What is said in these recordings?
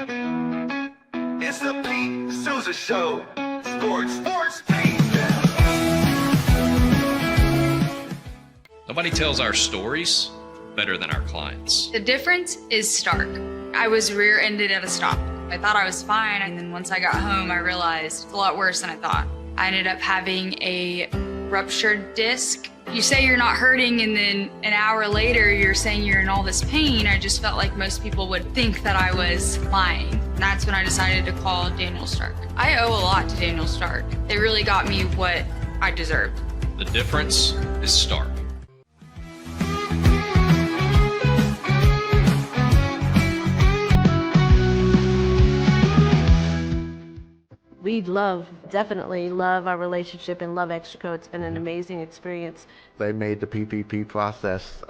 It's the Pete Sousa Show. Sports, Pete. Nobody tells our stories better than our clients. The difference is stark. I was rear-ended at a stop. I thought I was fine, and then once I got home, I realized it's a lot worse than I thought. I ended up having a ruptured disc. You say you're not hurting, and then an hour later, you're saying you're in all this pain. I just felt like most people would think that I was lying. And that's when I decided to call Daniel Stark. I owe a lot to Daniel Stark. They really got me what I deserved. The difference is stark. We definitely love our relationship and love Extraco. It's been an amazing experience. They made the PPP process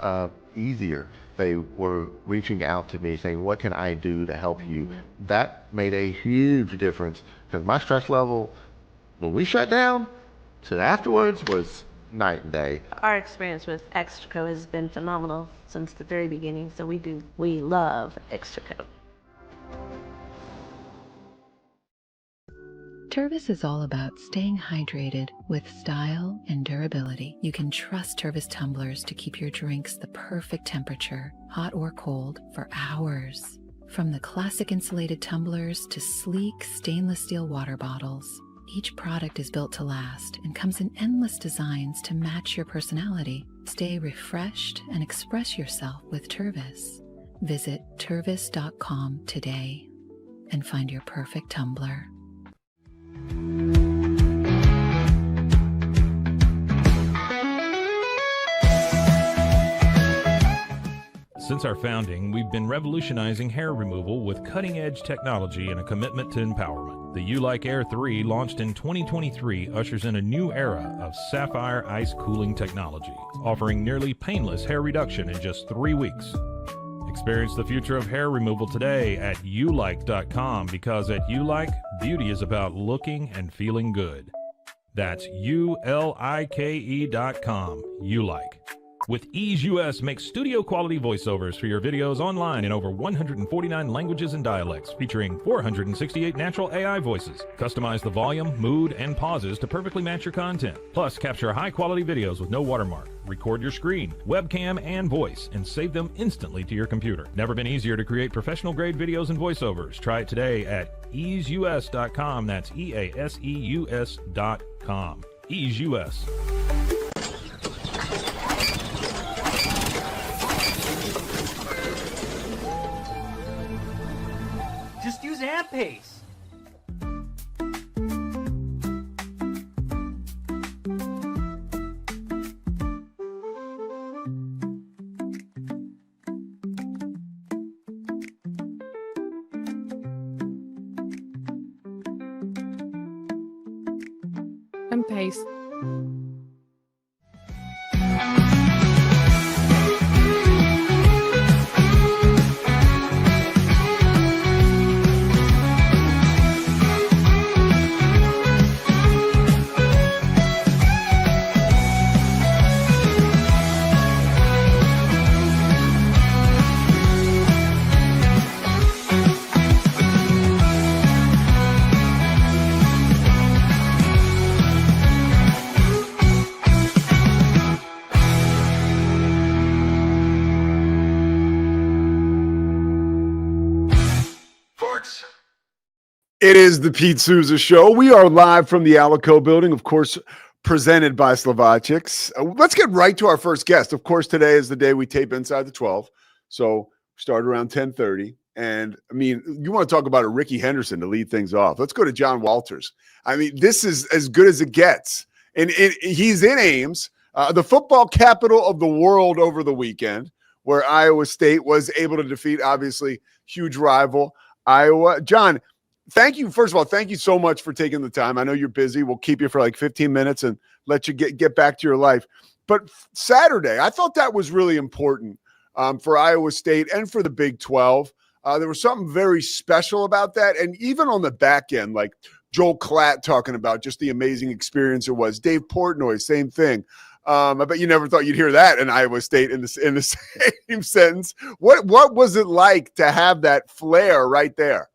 easier. They were reaching out to me saying, what can I do to help you? That made a huge difference because my stress level, when we shut down, to afterwards was night and day. Our experience with Extraco has been phenomenal since the very beginning, so we love Extraco. Tervis is all about staying hydrated with style and durability. You can trust Tervis tumblers to keep your drinks the perfect temperature, hot or cold, for hours. From the classic insulated tumblers to sleek stainless steel water bottles, each product is built to last and comes in endless designs to match your personality. Stay refreshed and express yourself with Tervis. Visit tervis.com today and find your perfect tumbler. Since our founding, we've been revolutionizing hair removal with cutting-edge technology and a commitment to empowerment. The You-Like Air 3, launched in 2023, ushers in a new era of sapphire ice cooling technology, offering nearly painless hair reduction in just 3 weeks. Experience the future of hair removal today at youlike.com, because at YouLike, beauty is about looking and feeling good. That's ULIKE.com. YouLike. With Ease US, make studio quality voiceovers for your videos online in over 149 languages and dialects, featuring 468 natural AI voices. Customize the volume, mood, and pauses to perfectly match your content. Plus, capture high quality videos with no watermark. Record your screen, webcam, and voice, and save them instantly to your computer. Never been easier to create professional grade videos and voiceovers. Try it today at easeus.com. That's EASEUS.com. Ease US. Just use AMP-Pace. AMP-Pace. It is the Pete Sousa Show. We are live from the Alico building, of course, presented by Slovacics. Let's get right to our first guest. Of course, today is the day we tape Inside the 12. So start around 10:30. And, I mean, you want to talk about a Ricky Henderson to lead things off. Let's go to John Walters. I mean, this is as good as it gets. And he's in Ames, the football capital of the world, over the weekend, where Iowa State was able to defeat, obviously, huge rival Iowa. John, thank you. First of all, thank you so much for taking the time. I know you're busy. We'll keep you for like 15 minutes and let you get back to your life. But Saturday, I thought that was really important for Iowa State and for the Big 12. There was something very special about that. And even on the back end, like Joel Klatt talking about just the amazing experience it was. Dave Portnoy, same thing. I bet you never thought you'd hear that in Iowa State in the same sentence. What was it like to have that flair right there?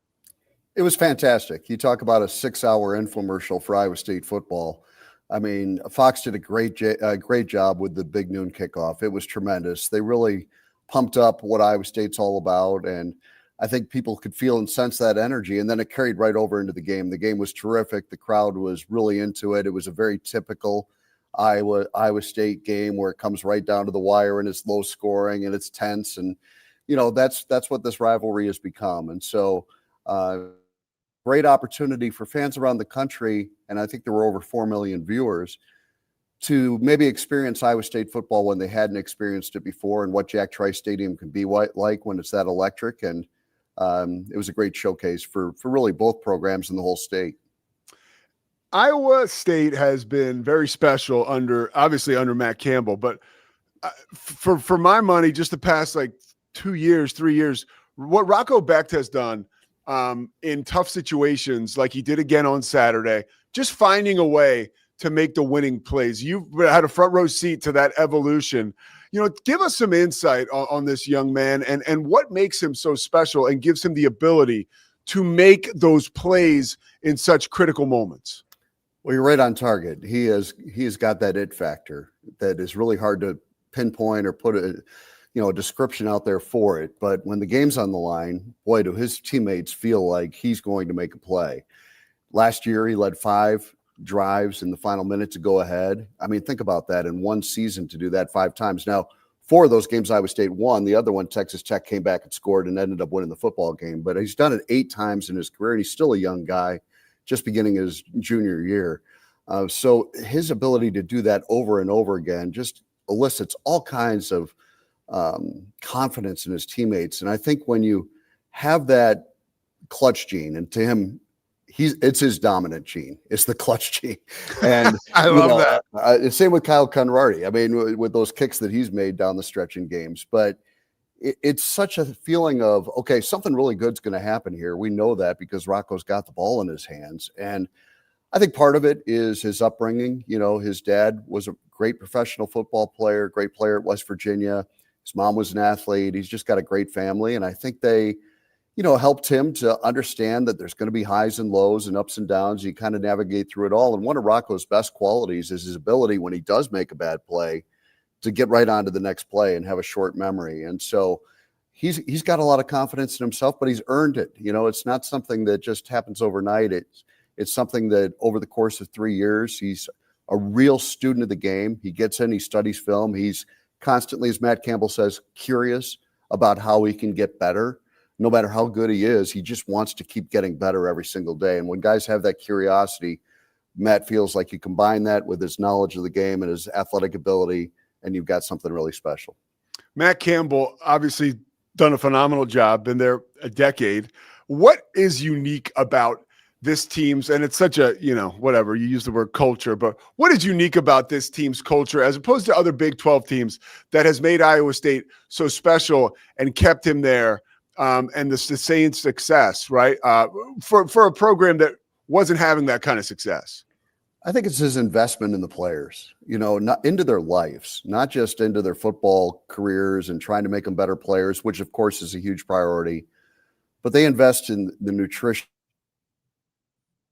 It was fantastic. You talk about a 6-hour infomercial for Iowa State football. I mean, Fox did a great job with the big noon kickoff. It was tremendous. They really pumped up what Iowa State's all about, and I think people could feel and sense that energy, and then it carried right over into the game. The game was terrific. The crowd was really into it. It was a very typical Iowa State game where it comes right down to the wire and it's low scoring and it's tense, and that's what this rivalry has become. And so great opportunity for fans around the country, and I think there were over 4 million viewers, to maybe experience Iowa State football when they hadn't experienced it before, and what Jack Trice Stadium can be like when it's that electric. And it was a great showcase for really both programs in the whole state. Iowa State has been very special obviously under Matt Campbell, but for my money, just the past like 2 years, 3 years, what Rocco Becht has done in tough situations, like he did again on Saturday, just finding a way to make the winning plays. You've had a front row seat to that evolution. Give us some insight on this young man and what makes him so special and gives him the ability to make those plays in such critical moments. Well, you're right on target. He has got that it factor that is really hard to pinpoint or put a description out there for it. But when the game's on the line, boy, do his teammates feel like he's going to make a play. Last year, he led 5 drives in the final minute to go ahead. I mean, think about that in one season to do that 5 times. Now, 4 of those games Iowa State won. The other one, Texas Tech, came back and scored and ended up winning the football game. But he's done it 8 times in his career, and he's still a young guy, just beginning his junior year. So his ability to do that over and over again just elicits all kinds of confidence in his teammates. And I think when you have that clutch gene, and to him, it's his dominant gene. It's the clutch gene. And I love that. Same with Kyle Conradi. I mean, with those kicks that he's made down the stretch in games. But it's such a feeling of, okay, something really good's going to happen here. We know that because Rocco's got the ball in his hands. And I think part of it is his upbringing. His dad was a great professional football player, great player at West Virginia. His mom was an athlete. He's just got a great family. And I think they helped him to understand that there's going to be highs and lows and ups and downs. You kind of navigate through it all. And one of Rocco's best qualities is his ability, when he does make a bad play, to get right on to the next play and have a short memory. And so he's got a lot of confidence in himself, but he's earned it. It's not something that just happens overnight. It's something that over the course of 3 years, he's a real student of the game. He gets in, he studies film. He's constantly, as Matt Campbell says, curious about how he can get better. No matter how good he is, he just wants to keep getting better every single day. And when guys have that curiosity, Matt feels like you combine that with his knowledge of the game and his athletic ability, and you've got something really special. Matt Campbell obviously done a phenomenal job, been there a decade. What is unique about this team's, and it's such a, whatever, you use the word culture, but what is unique about this team's culture as opposed to other Big 12 teams that has made Iowa State so special and kept him there and the sustained success, right, for a program that wasn't having that kind of success? I think it's his investment in the players, not into their lives, not just into their football careers and trying to make them better players, which of course is a huge priority, but they invest in the nutrition,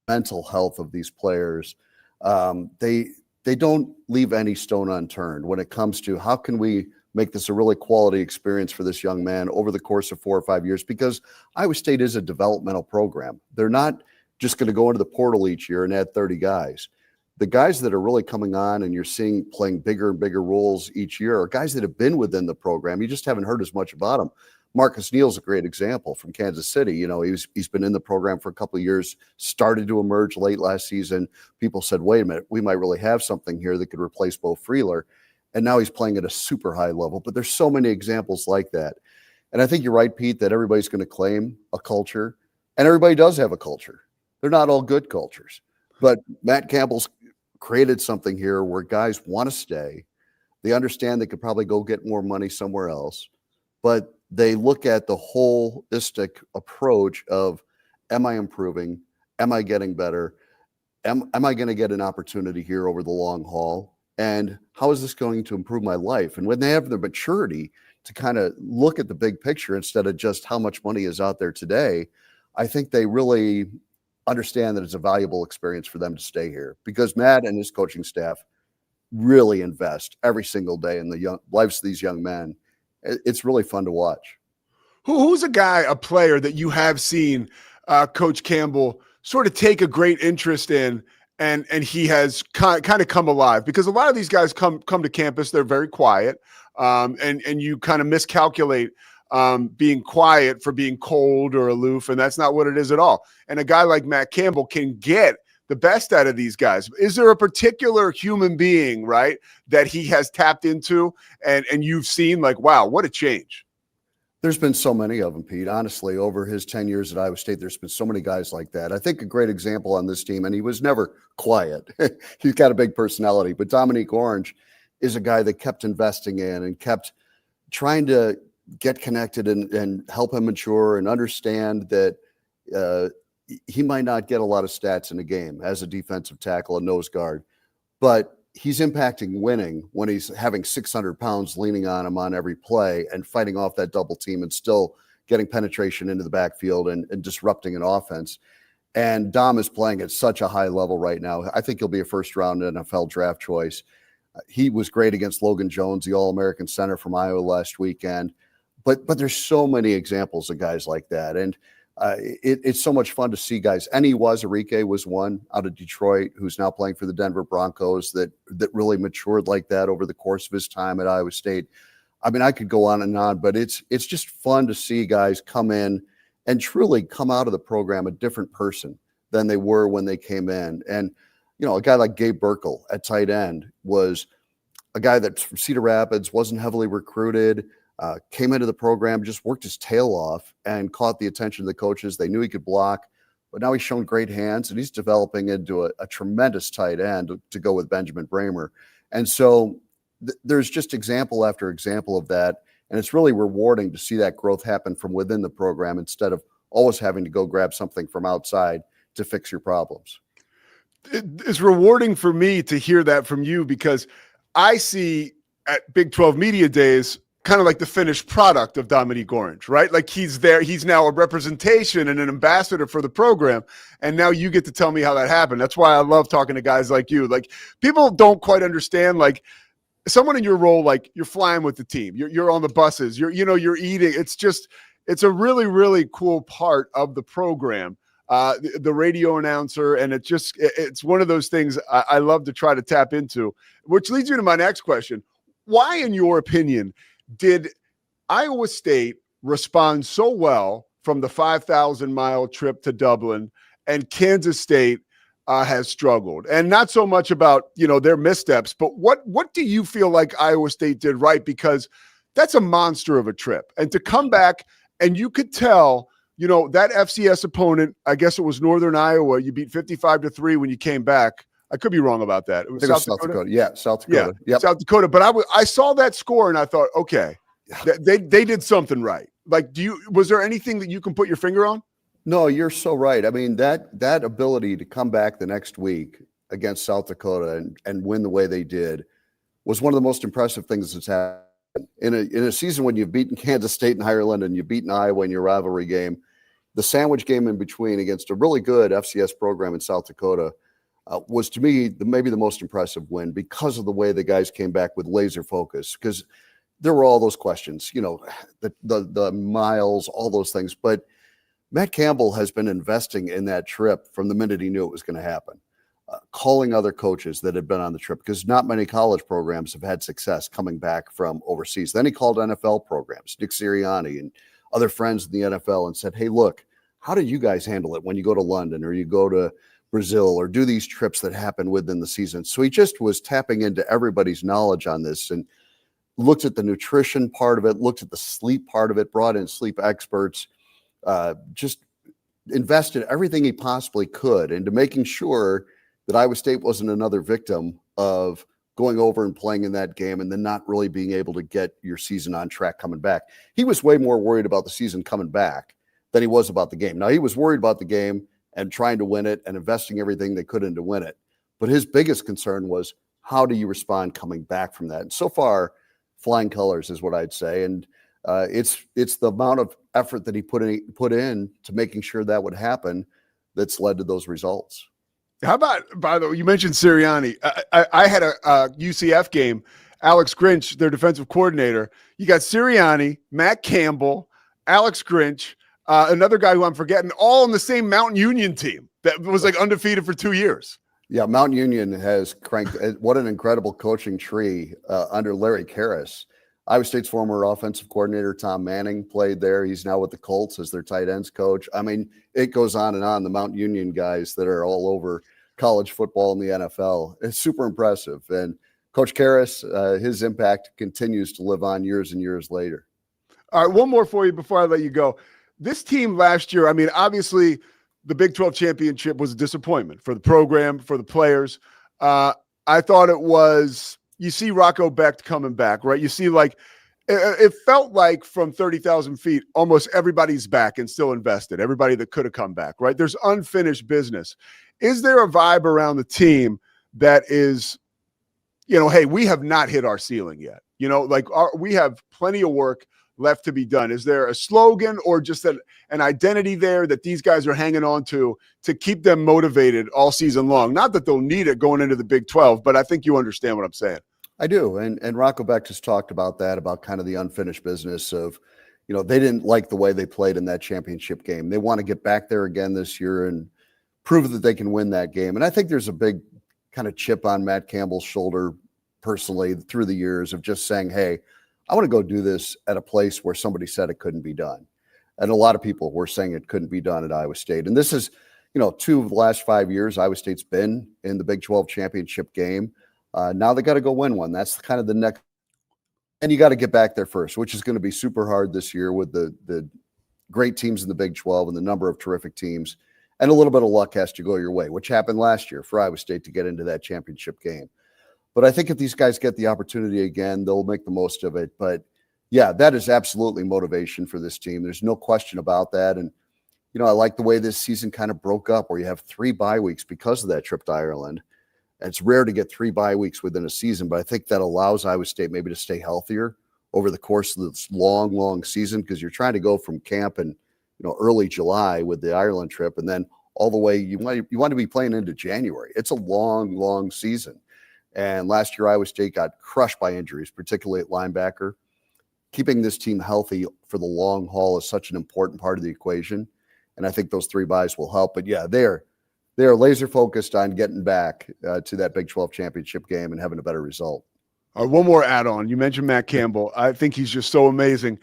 mental health of these players. They don't leave any stone unturned when it comes to how can we make this a really quality experience for this young man over the course of 4 or 5 years, because Iowa State is a developmental program. They're not just going to go into the portal each year and add 30 guys. The guys that are really coming on and you're seeing playing bigger and bigger roles each year are guys that have been within the program. You just haven't heard as much about them. Marcus Neal's a great example from Kansas City. He's been in the program for a couple of years, started to emerge late last season. People said, wait a minute, we might really have something here that could replace Bo Freeler. And now he's playing at a super high level. But there's so many examples like that. And I think you're right, Pete, that everybody's going to claim a culture. And everybody does have a culture. They're not all good cultures. But Matt Campbell's created something here where guys want to stay. They understand they could probably go get more money somewhere else. But they look at the holistic approach of, am I improving? Am I getting better? Am I going to get an opportunity here over the long haul? And how is this going to improve my life? And when they have the maturity to kind of look at the big picture instead of just how much money is out there today, I think they really understand that it's a valuable experience for them to stay here because Matt and his coaching staff really invest every single day in the lives of these young men. It's really fun to watch. Who's a player that you have seen Coach Campbell sort of take a great interest in, and he has kind of come alive? Because a lot of these guys come to campus, they're very quiet, and you kind of miscalculate being quiet for being cold or aloof, and that's not what it is at all. And a guy like Matt Campbell can get the best out of these guys. Is there a particular human being, right, that he has tapped into and you've seen like, wow, what a change? There's been so many of them, Pete. Honestly, over his 10 years at Iowa State, there's been so many guys like that. I think a great example on this team, and he was never quiet. He's got a big personality, but Dominique Orange is a guy that kept investing in and kept trying to get connected and help him mature and understand that he might not get a lot of stats in a game as a defensive tackle, a nose guard, but he's impacting winning when he's having 600 pounds leaning on him on every play and fighting off that double team and still getting penetration into the backfield and disrupting an offense. And Dom is playing at such a high level right now. I think he'll be a first-round NFL draft choice. He was great against Logan Jones, the All-American center from Iowa last weekend. But there's so many examples of guys like that. And it's so much fun to see guys. Enrique was one out of Detroit who's now playing for the Denver Broncos that really matured like that over the course of his time at Iowa State. I mean, I could go on and on, but it's just fun to see guys come in and truly come out of the program a different person than they were when they came in. And, you know, a guy like Gabe Burkle at tight end was a guy that's from Cedar Rapids, wasn't heavily recruited, came into the program, just worked his tail off and caught the attention of the coaches. They knew he could block, but now he's shown great hands and he's developing into a tremendous tight end to go with Benjamin Bramer. And so there's just example after example of that. And it's really rewarding to see that growth happen from within the program instead of always having to go grab something from outside to fix your problems. It's rewarding for me to hear that from you because I see at Big 12 Media Days kind of like the finished product of Dominique Orange, right? Like he's there. He's now a representation and an ambassador for the program. And now you get to tell me how that happened. That's why I love talking to guys like you. Like people don't quite understand, like someone in your role, like you're flying with the team, you're on the buses, you're eating. It's a really, really cool part of the program. The radio announcer. And it's one of those things I love to try to tap into, which leads me to my next question. Why, in your opinion, did Iowa State respond so well from the 5,000-mile trip to Dublin, and Kansas State has struggled? And not so much about, their missteps, but what do you feel like Iowa State did right? Because that's a monster of a trip. And to come back, and you could tell, that FCS opponent, I guess it was Northern Iowa, you beat 55-3 when you came back. I could be wrong about that. It was South Dakota. Yeah, South Dakota. Yeah, yep. South Dakota. But I saw that score and I thought, okay, they did something right. Like, was there anything that you can put your finger on? No, you're so right. I mean, that ability to come back the next week against South Dakota and win the way they did was one of the most impressive things that's happened in a season when you've beaten Kansas State and Ireland and you've beaten Iowa in your rivalry game. The sandwich game in between against a really good FCS program in South Dakota was, to me, maybe the most impressive win because of the way the guys came back with laser focus. Because there were all those questions, the miles, all those things. But Matt Campbell has been investing in that trip from the minute he knew it was going to happen, calling other coaches that had been on the trip, because not many college programs have had success coming back from overseas. Then he called NFL programs, Nick Sirianni and other friends in the NFL, and said, hey, look, how do you guys handle it when you go to London or you go to Brazil or do these trips that happen within the season? So he just was tapping into everybody's knowledge on this and looked at the nutrition part of it, looked at the sleep part of it, brought in sleep experts, just invested everything he possibly could into making sure that Iowa State wasn't another victim of going over and playing in that game and then not really being able to get your season on track coming back. He was way more worried about the season coming back than he was about the game. Now, he was worried about the game and trying to win it and investing everything they could in to win it. But his biggest concern was, how do you respond coming back from that? And so far, flying colors is what I'd say. And It's the amount of effort that he put in to making sure that would happen that's led to those results. How about, by the way, you mentioned Sirianni. I had a UCF game. Alex Grinch, their defensive coordinator. You got Sirianni, Matt Campbell, Alex Grinch, another guy who I'm forgetting, all on the same Mountain Union team that was like undefeated for 2 years. Yeah, Mount Union has cranked. What an incredible coaching tree under Larry Karras. Iowa State's former offensive coordinator Tom Manning played there. He's now with the Colts as their tight ends coach. I mean, it goes on and on. The Mount Union guys that are all over college football and the NFL. It's super impressive. And Coach Karras, his impact continues to live on years and years later. All right, one more for you before I let you go. This team last year, I mean, obviously the Big 12 championship was a disappointment for the program, for the players. I thought it was, you see Rocco Becht coming back, right? You see, like, it felt like from 30,000 feet, almost everybody's back and still invested, everybody that could have come back, right? There's unfinished business. Is there a vibe around the team that is, you know, hey, we have not hit our ceiling yet? You know, like we have plenty of work left to be done. Is there a slogan or just an identity there that these guys are hanging on to keep them motivated all season long? Not that they'll need it going into the Big 12, but I think you understand what I'm saying. I do. And Rocco Becht has talked about that, about kind of the unfinished business of, you know, they didn't like the way they played in that championship game. They want to get back there again this year and prove that they can win that game. And I think there's a big kind of chip on Matt Campbell's shoulder personally through the years of just saying, hey, I want to go do this at a place where somebody said it couldn't be done. And a lot of people were saying it couldn't be done at Iowa State. And this is, you know, 2 of the last 5 years, Iowa State's been in the Big 12 championship game. Now they got to go win one. That's kind of the next. And you got to get back there first, which is going to be super hard this year with the great teams in the Big 12 and the number of terrific teams. And a little bit of luck has to go your way, which happened last year for Iowa State to get into that championship game. But I think if these guys get the opportunity again, they'll make the most of it. But yeah, that is absolutely motivation for this team. There's no question about that. And, you know, I like the way this season kind of broke up where you have 3 bye weeks because of that trip to Ireland. And it's rare to get 3 bye weeks within a season, but I think that allows Iowa State maybe to stay healthier over the course of this long, long season, because you're trying to go from camp in, you know, early July with the Ireland trip and then all the way you want to be playing into January. It's a long, long season. And last year, Iowa State got crushed by injuries, particularly at linebacker. Keeping this team healthy for the long haul is such an important part of the equation. And I think those 3 byes will help. But yeah, they are laser focused on getting back to that Big 12 championship game and having a better result. One more add-on. You mentioned Matt Campbell. I think he's just so amazing.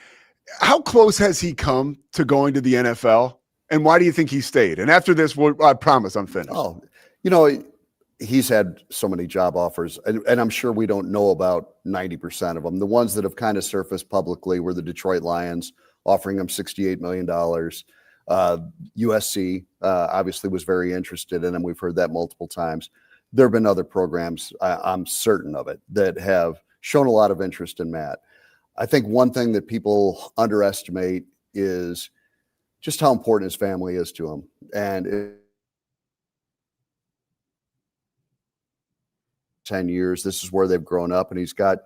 How close has he come to going to the NFL? And why do you think he stayed? And after this, I promise I'm finished. Oh, you know, he's had so many job offers, and I'm sure we don't know about 90% of them. The ones that have kind of surfaced publicly were the Detroit Lions offering him $68 million. USC obviously was very interested in him. We've heard that multiple times. There have been other programs, I'm certain of it, that have shown a lot of interest in Matt. I think one thing that people underestimate is just how important his family is to him. And 10 years, this is where they've grown up, and he's got,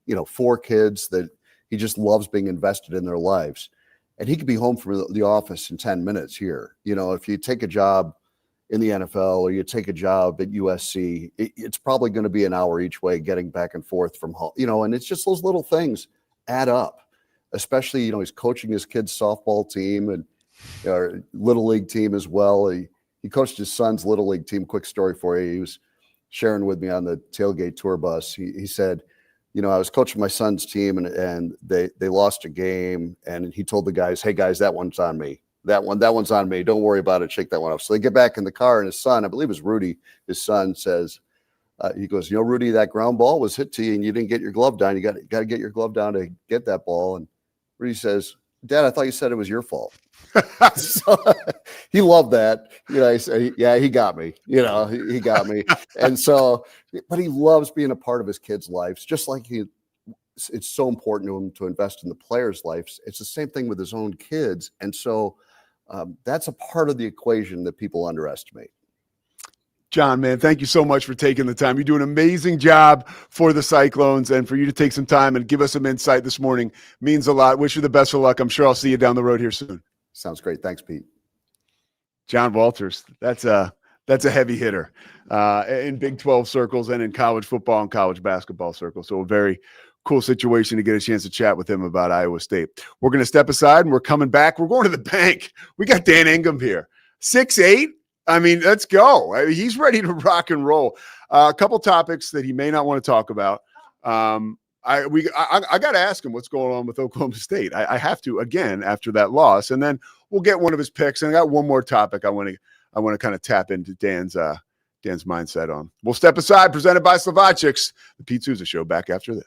you know, 4 kids that he just loves being invested in their lives. And he could be home from the office in 10 minutes here. You know, if you take a job in the NFL or you take a job at USC, it's probably going to be an hour each way getting back and forth from home, you know, and it's just those little things add up, especially, you know, he's coaching his kid's softball team and little league team as well. He coached his son's little league team. Quick story for you. He was sharing with me on the tailgate tour bus. He said, you know, I was coaching my son's team and they lost a game, and he told the guys, hey guys, that one's on me. That one's on me. Don't worry about it. Shake that one off. So they get back in the car, and his son, I believe it was Rudy, his son says, he goes, you know, Rudy, that ground ball was hit to you and you didn't get your glove down. You got to get your glove down to get that ball. And Rudy says, Dad, I thought you said it was your fault. So he loved that. You know, I say, yeah, he got me. You know, he got me. And so, but he loves being a part of his kids' lives, just like it's so important to him to invest in the players' lives. It's the same thing with his own kids. And so that's a part of the equation that people underestimate. John, man, thank you so much for taking the time. You do an amazing job for the Cyclones, and for you to take some time and give us some insight this morning means a lot. Wish you the best of luck. I'm sure I'll see you down the road here soon. Sounds great. Thanks, Pete. John Walters, that's a heavy hitter in Big 12 circles and in college football and college basketball circles. So a very cool situation to get a chance to chat with him about Iowa State. We're going to step aside and we're coming back. We're going to the bank. We got Dan Ingham here. 6'8". I mean, let's go. I mean, he's ready to rock and roll. A couple topics that he may not want to talk about. I got to ask him what's going on with Oklahoma State. I have to again after that loss, and then we'll get one of his picks. And I got one more topic I want to kind of tap into Dan's mindset on. We'll step aside. Presented by Slovacics, the Pete Sousa Show. Back after this.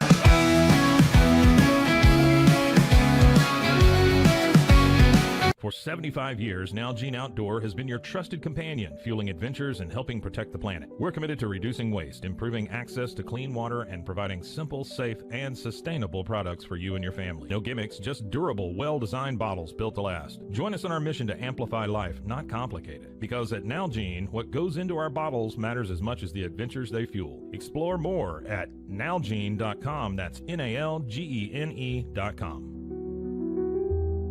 For 75 years, Nalgene Outdoor has been your trusted companion, fueling adventures and helping protect the planet. We're committed to reducing waste, improving access to clean water, and providing simple, safe, and sustainable products for you and your family. No gimmicks, just durable, well-designed bottles built to last. Join us on our mission to amplify life, not complicate it. Because at Nalgene, what goes into our bottles matters as much as the adventures they fuel. Explore more at nalgene.com. That's NALGENE.com.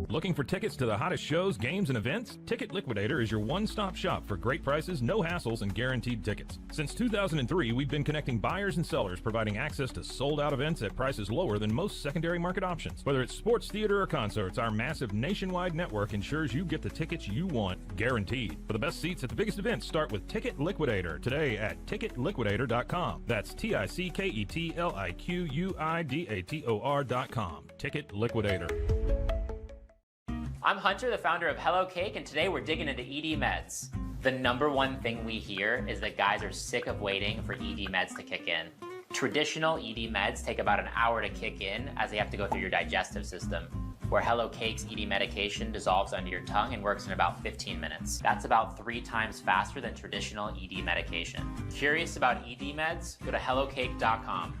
Looking for tickets to the hottest shows, games, and events? Ticket Liquidator is your one-stop shop for great prices, no hassles, and guaranteed tickets. Since 2003, we've been connecting buyers and sellers, providing access to sold-out events at prices lower than most secondary market options. Whether it's sports, theater, or concerts, our massive nationwide network ensures you get the tickets you want, guaranteed. For the best seats at the biggest events, start with Ticket Liquidator today at ticketliquidator.com. That's TICKETLIQUIDATOR.com. Ticket Liquidator. I'm Hunter, the founder of Hello Cake, and today we're digging into ED meds. The number one thing we hear is that guys are sick of waiting for ED meds to kick in. Traditional ED meds take about an hour to kick in as they have to go through your digestive system, where Hello Cake's ED medication dissolves under your tongue and works in about 15 minutes. That's about 3 times faster than traditional ED medication. Curious about ED meds? Go to hellocake.com.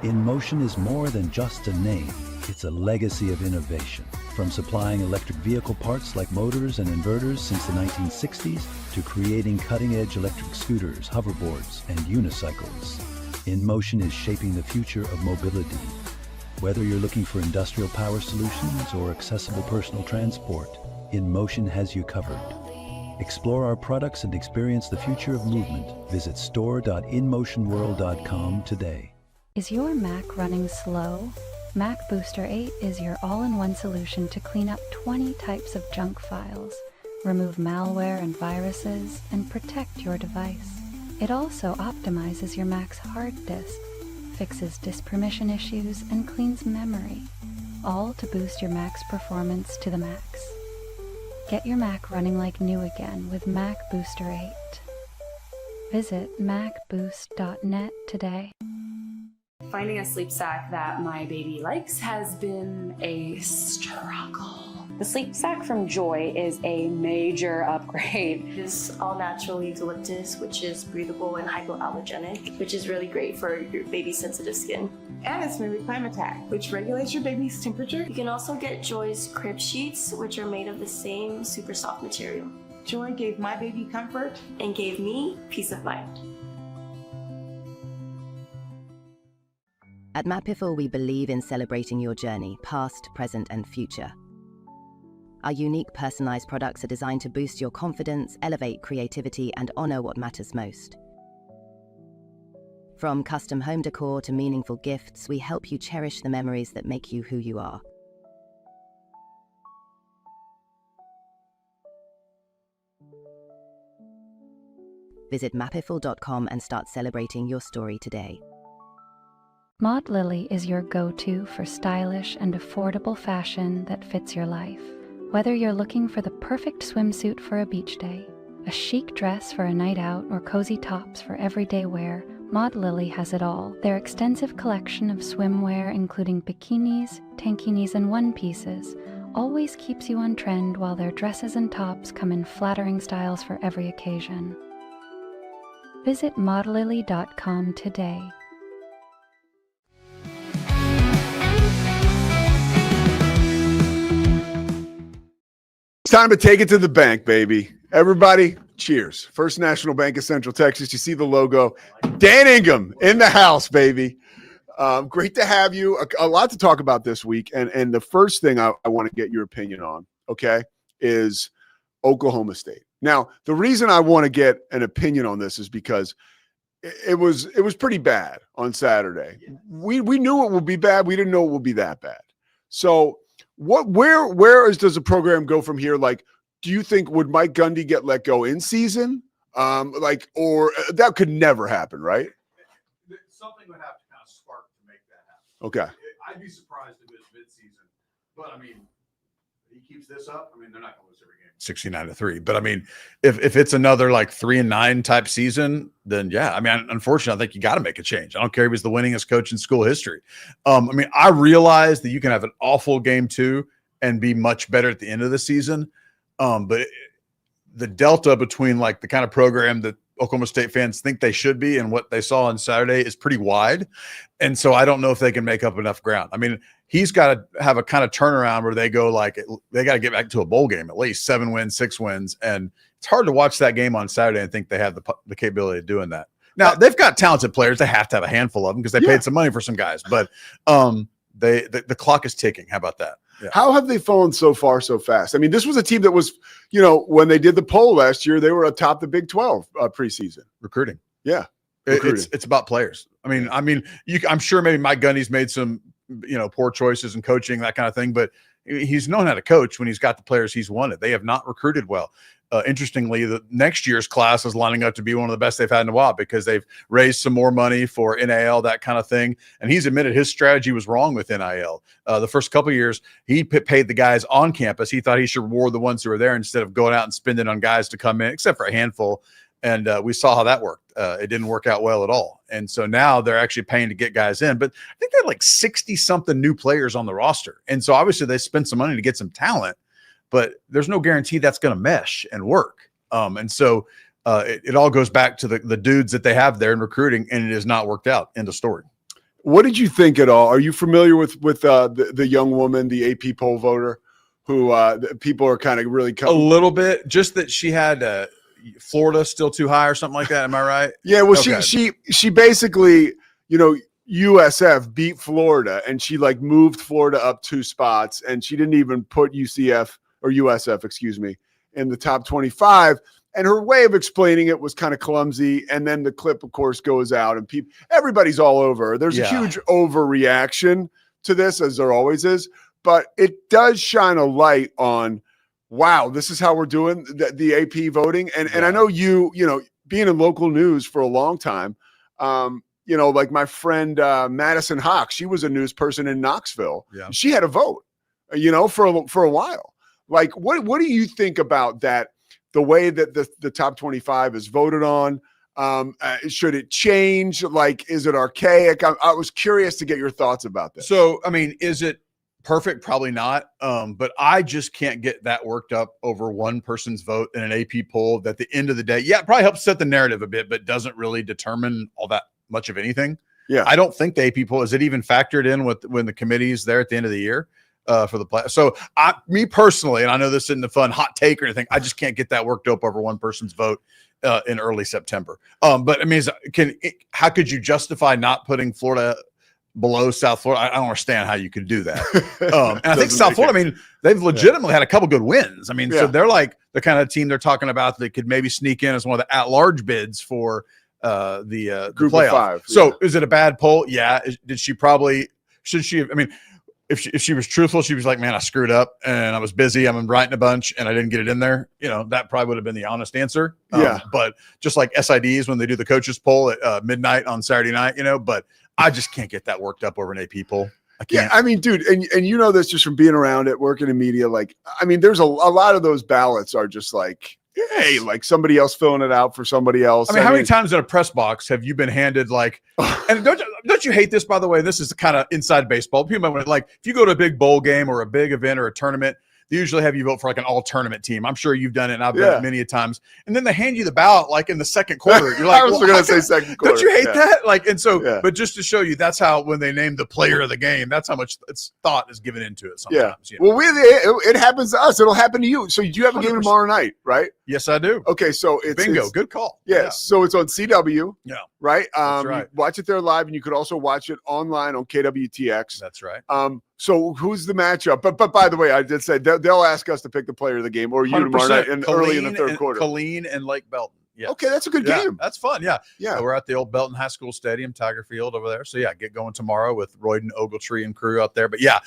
InMotion is more than just a name. It's a legacy of innovation. From supplying electric vehicle parts like motors and inverters since the 1960s to creating cutting-edge electric scooters, hoverboards, and unicycles, InMotion is shaping the future of mobility. Whether you're looking for industrial power solutions or accessible personal transport, InMotion has you covered. Explore our products and experience the future of movement. Visit store.inmotionworld.com today. Is your Mac running slow? Mac Booster 8 is your all-in-one solution to clean up 20 types of junk files, remove malware and viruses, and protect your device. It also optimizes your Mac's hard disk, fixes disk permission issues, and cleans memory, all to boost your Mac's performance to the max. Get your Mac running like new again with Mac Booster 8. Visit macboost.net today. Finding a sleep sack that my baby likes has been a struggle. The sleep sack from Joy is a major upgrade. It's all natural eucalyptus, which is breathable and hypoallergenic, which is really great for your baby's sensitive skin. And it's Smoothie Climatech, which regulates your baby's temperature. You can also get Joy's crib sheets, which are made of the same super soft material. Joy gave my baby comfort and gave me peace of mind. At Mapiful, we believe in celebrating your journey, past, present, and future. Our unique personalized products are designed to boost your confidence, elevate creativity, and honor what matters most. From custom home decor to meaningful gifts, we help you cherish the memories that make you who you are. Visit mapiful.com and start celebrating your story today. Maud Lily is your go-to for stylish and affordable fashion that fits your life. Whether you're looking for the perfect swimsuit for a beach day, a chic dress for a night out, or cozy tops for everyday wear, Maud Lily has it all. Their extensive collection of swimwear, including bikinis, tankinis, and one-pieces, always keeps you on trend, while their dresses and tops come in flattering styles for every occasion. Visit maudlily.com today. time to take it to the bank, baby. Everybody, cheers. First National Bank of Central Texas. You see the logo. Dan Ingham in the house, baby. Great to have you. A lot to talk about this week. And the first thing I want to get your opinion on, okay, is Oklahoma State. Now, the reason I want to get an opinion on this is because it was pretty bad on Saturday. We knew it would be bad. We didn't know it would be that bad. So does the program go from here? Like, do you think would Mike Gundy get let go in season? Or that could never happen, right? Something would have to kind of spark to make that happen. Okay. I'd be surprised if it's mid-season, but I mean, he keeps this up. I mean, they're not going to lose every game 69-3. But I mean, if it's another like 3-9 type season, then yeah. I mean, unfortunately, I think you got to make a change. I don't care if he's the winningest coach in school history. I mean, I realize that you can have an awful game 2 and be much better at the end of the season. But the delta between like the kind of program that Oklahoma State fans think they should be and what they saw on Saturday is pretty wide. And so I don't know if they can make up enough ground. I mean, he's got to have a kind of turnaround where they go like they got to get back to a bowl game, at least 7 wins, 6 wins. And it's hard to watch that game on Saturday and think they have the capability of doing that. Now, they've got talented players. They have to have a handful of them because they paid some money for some guys. But the clock is ticking. How about that? Yeah. How have they fallen so far so fast? I mean, this was a team that was, when they did the poll last year, they were atop the Big 12 preseason. Recruiting. Yeah. It's about players. I mean, I'm sure maybe Mike Gundy's made some, poor choices in coaching, that kind of thing, but he's known how to coach when he's got the players he's wanted. They have not recruited well. Interestingly, the next year's class is lining up to be one of the best they've had in a while because they've raised some more money for NIL, that kind of thing. And he's admitted his strategy was wrong with NIL. The first couple of years, he paid the guys on campus. He thought he should reward the ones who were there instead of going out and spending on guys to come in, except for a handful. And we saw how that worked. It didn't work out well at all. And so now they're actually paying to get guys in. But I think they had like 60-something new players on the roster. And so obviously they spent some money to get some talent, but there's no guarantee that's going to mesh and work. And so it all goes back to the dudes that they have there in recruiting, and it has not worked out. End of story. What did you think at all? Are you familiar with the young woman, the AP poll voter, who people are kind of really a little bit? Just that she had Florida still too high or something like that. Am I right? Yeah. Well, okay. she basically, USF beat Florida, and she like moved Florida up 2 spots, and she didn't even put USF, excuse me, in the top 25. And her way of explaining it was kind of clumsy. And then the clip, of course, goes out, and everybody's all over her. There's a huge overreaction to this, as there always is, but it does shine a light on, wow, this is how we're doing the AP voting. And I know you being in local news for a long time, like my friend Madison Hawk, she was a news person in Knoxville. Yeah. She had a vote, for a while. Like, what do you think about that? The way that the top 25 is voted on, should it change? Like, is it archaic? I was curious to get your thoughts about this. So, I mean, is it perfect? Probably not. But I just can't get that worked up over one person's vote in an AP poll that at the end of the day, it probably helps set the narrative a bit, but doesn't really determine all that much of anything. Yeah. I don't think the AP poll, is it even factored in when the committee's there at the end of the year for the play? So me personally, and I know this isn't a fun hot take or anything, I just can't get that worked up over one person's vote in early September. But I mean, how could you justify not putting Florida below South Florida? I don't understand how you could do that. And I think South Florida, I mean, they've legitimately had a couple good wins. I mean, so they're like the kind of team they're talking about that could maybe sneak in as one of the at-large bids for the Group playoff. of 5. So is it a bad poll? Yeah. Should she have, I mean, if she was truthful, she was like, man, I screwed up and I was busy. I'm writing a bunch and I didn't get it in there. That probably would have been the honest answer. But just like SIDs, when they do the coaches poll at midnight on Saturday night, but I just can't get that worked up over an AP poll. I can't. Yeah, I mean, dude, and you know this just from being around it, working in media. Like, I mean, there's a lot of those ballots are just like, hey, like somebody else filling it out for somebody else. I mean, how many times in a press box have you been handed like, and don't you hate this, by the way? This is kind of inside baseball. People might like, if you go to a big bowl game or a big event or a tournament, they usually have you vote for like an all tournament team. I'm sure you've done it, and I've done it many a times. And then they hand you the ballot like in the second quarter. You're like, I was going to say second quarter. Don't you hate that? Like, and so, but just to show you, that's how when they name the player of the game, that's how much thought is given into it. Sometimes, you know? Well, it happens to us. It'll happen to you. So you have a game 100%. tomorrow night, right? Yes, I do. Okay, so it's bingo. Good call. Yeah, so it's on CW. Yeah, right. That's right. You watch it there live, and you could also watch it online on KWTX. That's right. So who's the matchup? But by the way, I did say they'll ask us to pick the player of the game, or you tomorrow night, early in the third quarter. Colleen and Lake Belton. Yeah. Okay, that's a good game. That's fun. Yeah. Yeah. We're at the old Belton High School Stadium, Tiger Field over there. So yeah, get going tomorrow with Royden, Ogletree, and crew out there. But yeah,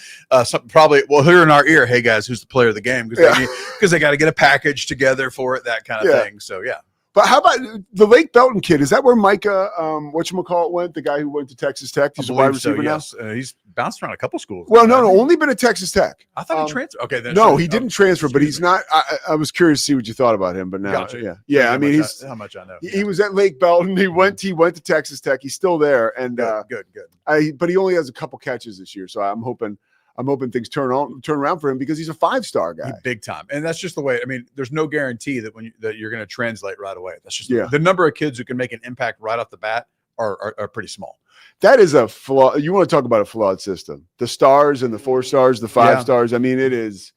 probably hear in our ear, hey guys, who's the player of the game? Because they got to get a package together for it, that kind of thing. So yeah. But how about the Lake Belton kid? Is that where Micah, whatchamacallit went? The guy who went to Texas Tech? He's a wide receiver now? He's bounced around a couple schools. Well, no, only been at Texas Tech. I thought he transferred. Okay, then no, he didn't transfer, but he's not. I was curious to see what you thought about him, but now, Gotcha. yeah. I mean, he's how much I know. He was at Lake Belton. He went to Texas Tech. He's still there, and good. But he only has a couple catches this year, so I'm hoping things turn around for him because he's a 5-star guy, big time. And that's just the way. I mean, there's no guarantee that that you're going to translate right away. That's just the number of kids who can make an impact right off the bat are pretty small. That is a flaw. You want to talk about a flawed system? The stars and the 4 stars, the 5 stars. I mean, it is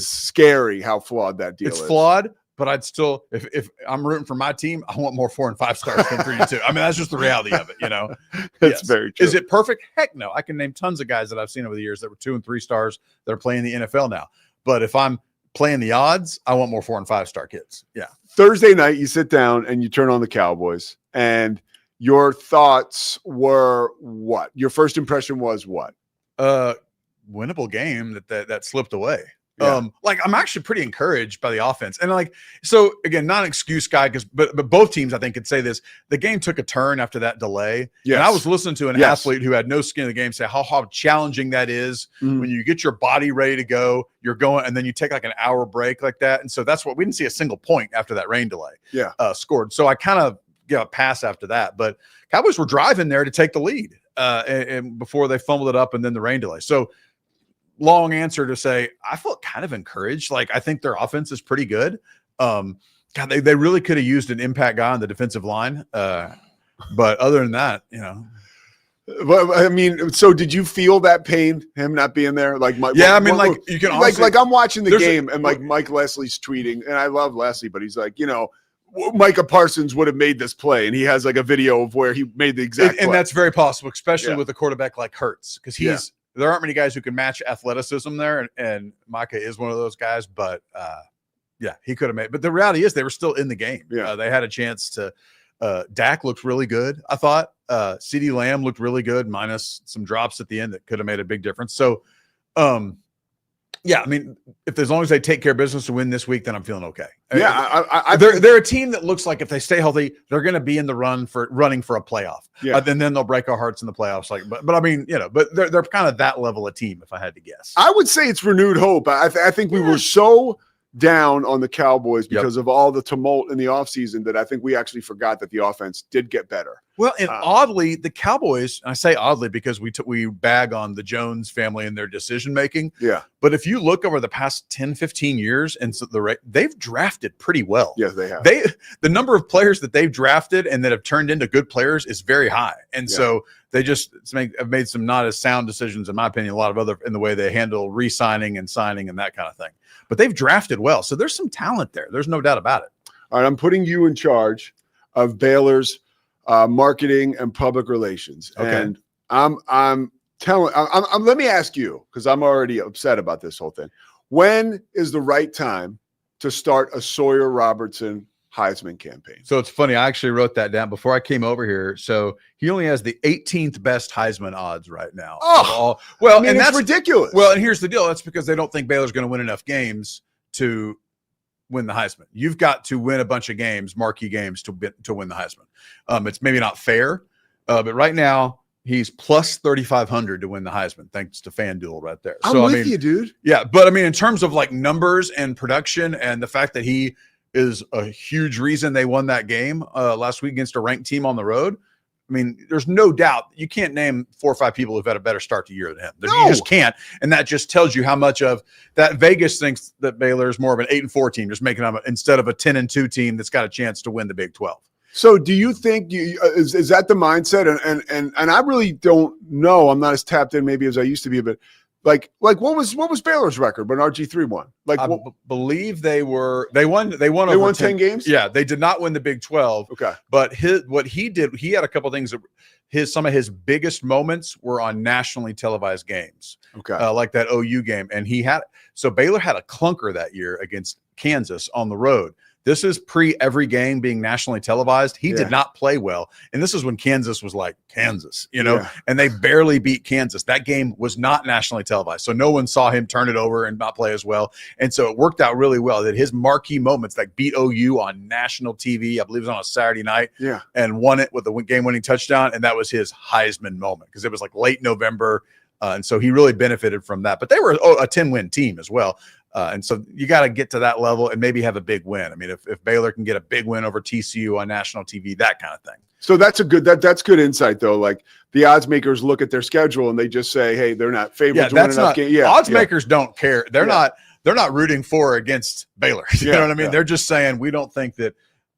scary how flawed that deal is. It's flawed. But I'd still, if I'm rooting for my team, I want more 4 and 5 stars than 3 and 2. I mean, that's just the reality of it, you know. That's very true. Is it perfect? Heck no. I can name tons of guys that I've seen over the years that were 2 and 3 stars that are playing the NFL now. But if I'm playing the odds, I want more 4 and 5 star kids. Yeah. Thursday night, you sit down and you turn on the Cowboys, and your thoughts were what? Your first impression was what? Winnable game that slipped away. Yeah. Like I'm actually pretty encouraged by the offense, and like so again, not an excuse guy, but both teams I think could say this. The game took a turn after that delay. Yes. And I was listening to an athlete who had no skin in the game say how challenging that is when you get your body ready to go, you're going, and then you take like an hour break like that. And so that's what we didn't see a single point after that rain delay. Scored. So I kind of give a pass after that, but Cowboys were driving there to take the lead and before they fumbled it up and then the rain delay. So long answer to say, I felt kind of encouraged. Like, I think their offense is pretty good. God, they really could have used an impact guy on the defensive line. But other than that, you know. Well, I mean, so did you feel that pain, him not being there? Like, you can honestly, like I'm watching the game and like Mike Leslie's tweeting, and I love Leslie, but he's like, you know, Micah Parsons would have made this play, and he has like a video of where he made the exact play. And that's very possible, especially with a quarterback like Hurts, because there aren't many guys who can match athleticism there, and Micah is one of those guys. But he could have made. But the reality is, they were still in the game. They had a chance to. Dak looked really good, I thought. CeeDee Lamb looked really good, minus some drops at the end that could have made a big difference. So, I mean, as long as they take care of business to win this week, then I'm feeling okay. They're a team that looks like if they stay healthy, they're going to be in the running for a playoff. And then they'll break our hearts in the playoffs. But I mean, but they're kind of that level of team, if I had to guess. I would say it's renewed hope. I think we were so down on the Cowboys because of all the tumult in the offseason that I think we actually forgot that the offense did get better. Well, and oddly, the Cowboys, and I say oddly because we bag on the Jones family and their decision making. But if you look over the past 10, 15 years, and so they've drafted pretty well. Yes, they have. The number of players that they've drafted and that have turned into good players is very high. And so they just have made some not as sound decisions, in my opinion, a lot of other in the way they handle re-signing and signing and that kind of thing. But they've drafted well. So there's some talent there. There's no doubt about it. All right, I'm putting you in charge of Baylor's marketing and public relations. Okay. And let me ask you, because I'm already upset about this whole thing. When is the right time to start a Sawyer Robertson Heisman campaign? So it's funny. I actually wrote that down before I came over here. So he only has the 18th best Heisman odds right now. And that's ridiculous. Well, and here's the deal. That's because they don't think Baylor's going to win enough games to win the Heisman. You've got to win a bunch of games, marquee games, to win the Heisman. It's maybe not fair, but right now he's plus 3,500 to win the Heisman, thanks to FanDuel right there. I'm with you, dude. Yeah, but I mean, in terms of like numbers and production and the fact that he is a huge reason they won that game last week against a ranked team on the road, I mean, there's no doubt you can't name 4 or 5 people who've had a better start to year than him. No. You just can't. And that just tells you how much of that Vegas thinks that Baylor is more of an 8-4 team, just making them instead of a 10-2 team that's got a chance to win the Big 12. So do you think is that the mindset? And I really don't know. I'm not as tapped in maybe as I used to be, but like what was Baylor's record when RG3 won? Like I believe they won over 10 games? Yeah, they did not win the Big 12. Okay. But what he did, he had a couple things that some of his biggest moments were on nationally televised games. Okay. Like that OU game. And so Baylor had a clunker that year against Kansas on the road. This is every game being nationally televised. He did not play well. And this is when Kansas was like Kansas, and they barely beat Kansas. That game was not nationally televised. So no one saw him turn it over and not play as well. And so it worked out really well that his marquee moments, like beat OU on national TV, I believe it was on a Saturday night, and won it with a game-winning touchdown. And that was his Heisman moment because it was like late November. And so he really benefited from that. But they were a 10-win team as well. And so you got to get to that level and maybe have a big win. I mean, if Baylor can get a big win over TCU on national TV, that kind of thing. So that's that's good insight though. Like the odds makers look at their schedule and they just say, hey, they're not favored to win enough games. Odds makers don't care. They're not rooting for or against Baylor. You know what I mean? They're just saying we don't think that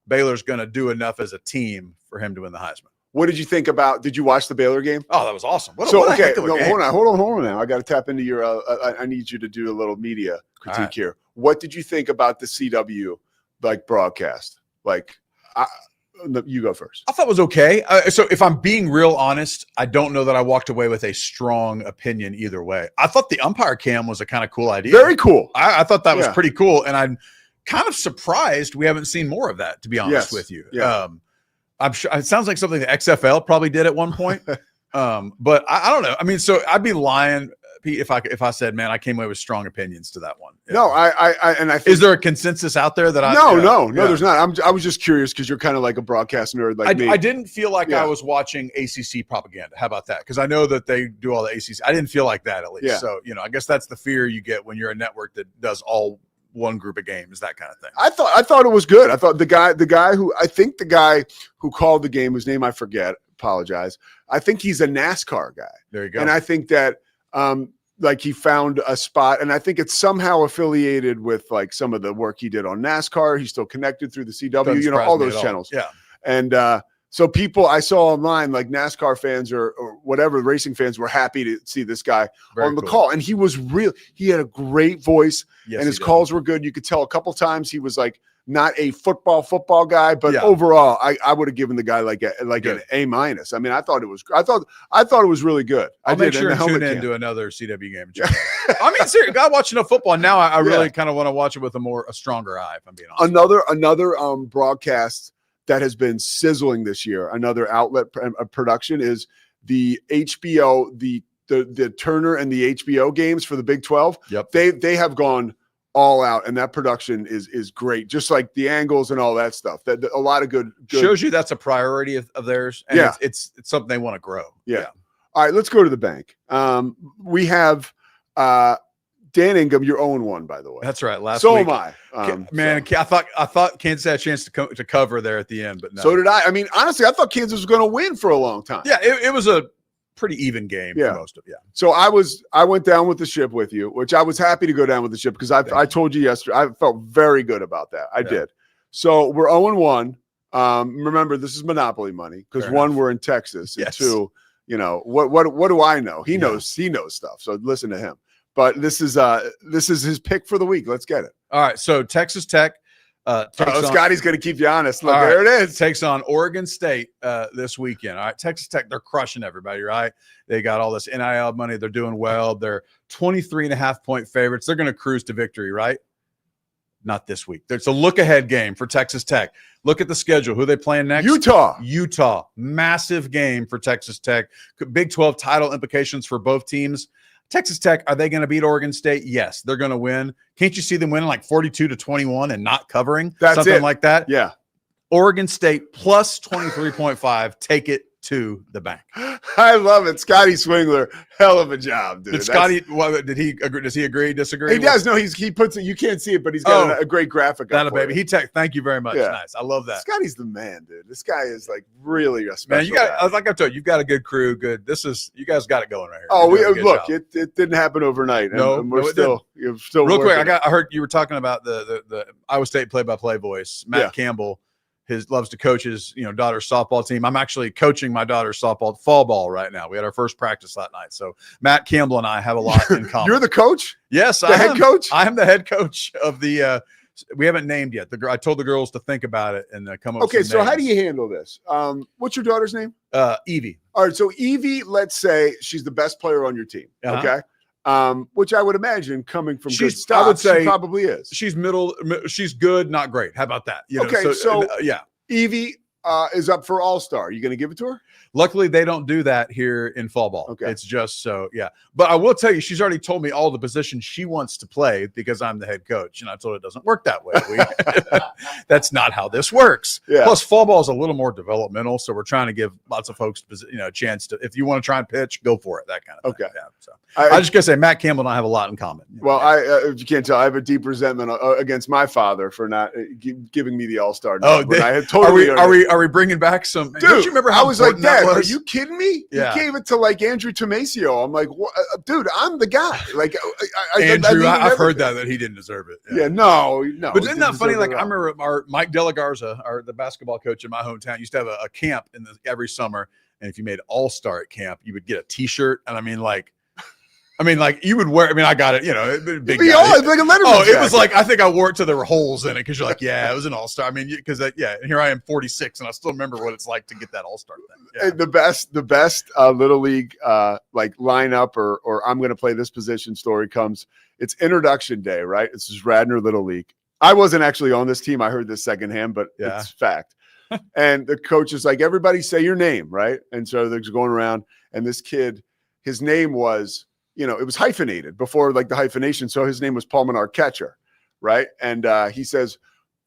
Baylor's going to do enough as a team for him to win the Heisman. What did you think about? Did you watch the Baylor game? Oh, that was awesome. Hold on now. I got to tap into your. I need you to do a little media critique here. What did you think about the CW broadcast? You go first. I thought it was okay. So if I'm being real honest, I don't know that I walked away with a strong opinion either way. I thought the umpire cam was a kind of cool idea. Very cool. I thought that was pretty cool, and I'm kind of surprised we haven't seen more of that. To be honest with you, I'm sure it sounds like something the XFL probably did at one point. But I don't know. I mean, so I'd be lying, Pete, if I said, man, I came away with strong opinions to that one. No, I think, is there a consensus out there that No, there's not. I was just curious because you're kind of like a broadcast nerd like me. I didn't feel like I was watching ACC propaganda. How about that? Because I know that they do all the ACC. I didn't feel like that at least. Yeah. So, I guess that's the fear you get when you're a network that does all one group of games, that kind of thing. I thought it was good. I thought the guy who called the game, whose name I forget, apologize. I think he's a NASCAR guy. There you go. And I think that he found a spot, and I think it's somehow affiliated with some of the work he did on NASCAR. He's still connected through the CW, all those channels. Yeah. And so people I saw online, like NASCAR fans or whatever racing fans, were happy to see this guy on the call. And he was he had a great voice, and his calls were good. You could tell a couple times he was not a football guy, but overall, I would have given the guy an A-. I mean, I thought it was really good. I'll make sure and tune into another CW game. I mean, seriously, I watch enough football now. I really kind of want to watch it with a stronger eye. If I'm being honest. Another broadcast that has been sizzling this year, another outlet production, is the HBO, the Turner and the HBO games for the Big 12. Yep. They have gone all out, and that production is great. Just like the angles and all that stuff. That a lot of good shows you that's a priority of theirs. And it's something they want to grow. Yeah. All right, let's go to the bank. We have Dan Ingham. You're 0-1, by the way. That's right. Last week. Am I. I thought Kansas had a chance to cover there at the end, but no. So did I. I mean, honestly, I thought Kansas was going to win for a long time. Yeah, it was a pretty even game for most of. So I went down with the ship with you, which I was happy to go down with the ship because I told you yesterday I felt very good about that. I did. So we're 0-1. Remember, this is Monopoly money because one, we're in Texas, and two, what do I know? He knows stuff. So listen to him. But this is his pick for the week. Let's get it. All right. So Texas Tech. Scotty's going to keep you honest. Look, there it is. Takes on Oregon State this weekend. All right. Texas Tech, they're crushing everybody, right? They got all this NIL money. They're doing well. They're 23.5-point favorites. They're going to cruise to victory, right? Not this week. It's a look-ahead game for Texas Tech. Look at the schedule. Who are they playing next? Utah. Massive game for Texas Tech. Big 12 title implications for both teams. Texas Tech, are they going to beat Oregon State? Yes, they're going to win. Can't you see them winning 42-21 and not covering? That's something it. like that? Yeah. Oregon State plus 23.5. Take it to the bank. I love it. Scotty Swingler, hell of a job, dude. Did Scotty, did he agree? Does he agree, disagree? He does. No, he puts it, you can't see it, but he's got a great graphic. That up a baby. for you. Thank you very much. Yeah. Nice. I love that. Scotty's the man, dude. This guy is like really a special Man, you got, guy. like I told you, you've got a good crew. Good. You guys got it going right here. Oh, You're doing a good job. it didn't happen overnight. No, and we're no, it still Real quick, working. I heard you were talking about the Iowa State play-by-play voice, Matt Campbell. Loves to coach his daughter's softball team. I'm actually coaching my daughter's softball fall ball right now. We had our first practice that night. So Matt Campbell and I have a lot in common. You're the coach? Yes, the head coach. I am the head coach of the. We haven't named yet. I told the girls to think about it and come up. Okay, with some so how do names. you handle this? What's your daughter's name? Evie. All right, so Evie, let's say she's the best player on your team. Uh-huh. Okay. Which I would imagine coming from good I stuff, would say she probably is. She's middle. She's good, not great. How about that? Okay, so yeah. Evie is up for All-Star. Are you going to give it to her? Luckily, they don't do that here in fall ball. Okay. It's just so, yeah. But I will tell you, she's already told me all the positions she wants to play because I'm the head coach. And I told her it doesn't work that way. That's not how this works. Yeah. Plus, fall ball is a little more developmental. So we're trying to give lots of folks, a chance to, if you want to try and pitch, go for it. That kind of thing. Yeah. So I just gotta say, Matt Campbell and I have a lot in common. Well, if you can't tell, I have a deep resentment against my father for not giving me the All-Star. Oh, I had totally. Are we bringing back some? Dude, don't you remember how I was like, important that Dad, are was? you kidding me? Yeah. You gave it to like Andrew Tomasio. I'm like, what? Dude, I'm the guy. Like, Andrew, I I've heard that he didn't deserve it. Yeah, no. But isn't that funny? Like, I remember our Mike Delagarza, the basketball coach in my hometown, used to have a camp every summer. And if you made All-Star at camp, you would get a T-shirt. And I mean, like you would wear. I mean, I got it. Big guy. It's like a Letterman Oh, it jacket. was like I think I wore it till there were holes in it because you're like, yeah, it was an All-Star. I mean, because and here I am, 46, and I still remember what it's like to get that All-Star thing. Yeah. The best little league like lineup or I'm going to play this position story comes. It's introduction day, right? It's just Radnor Little League. I wasn't actually on this team. I heard this secondhand, but it's fact. And the coach is like, everybody say your name, right? And so they're just going around, and this kid, his name was, it was hyphenated before like the hyphenation. So his name was Paul Menard Catcher, right? And he says,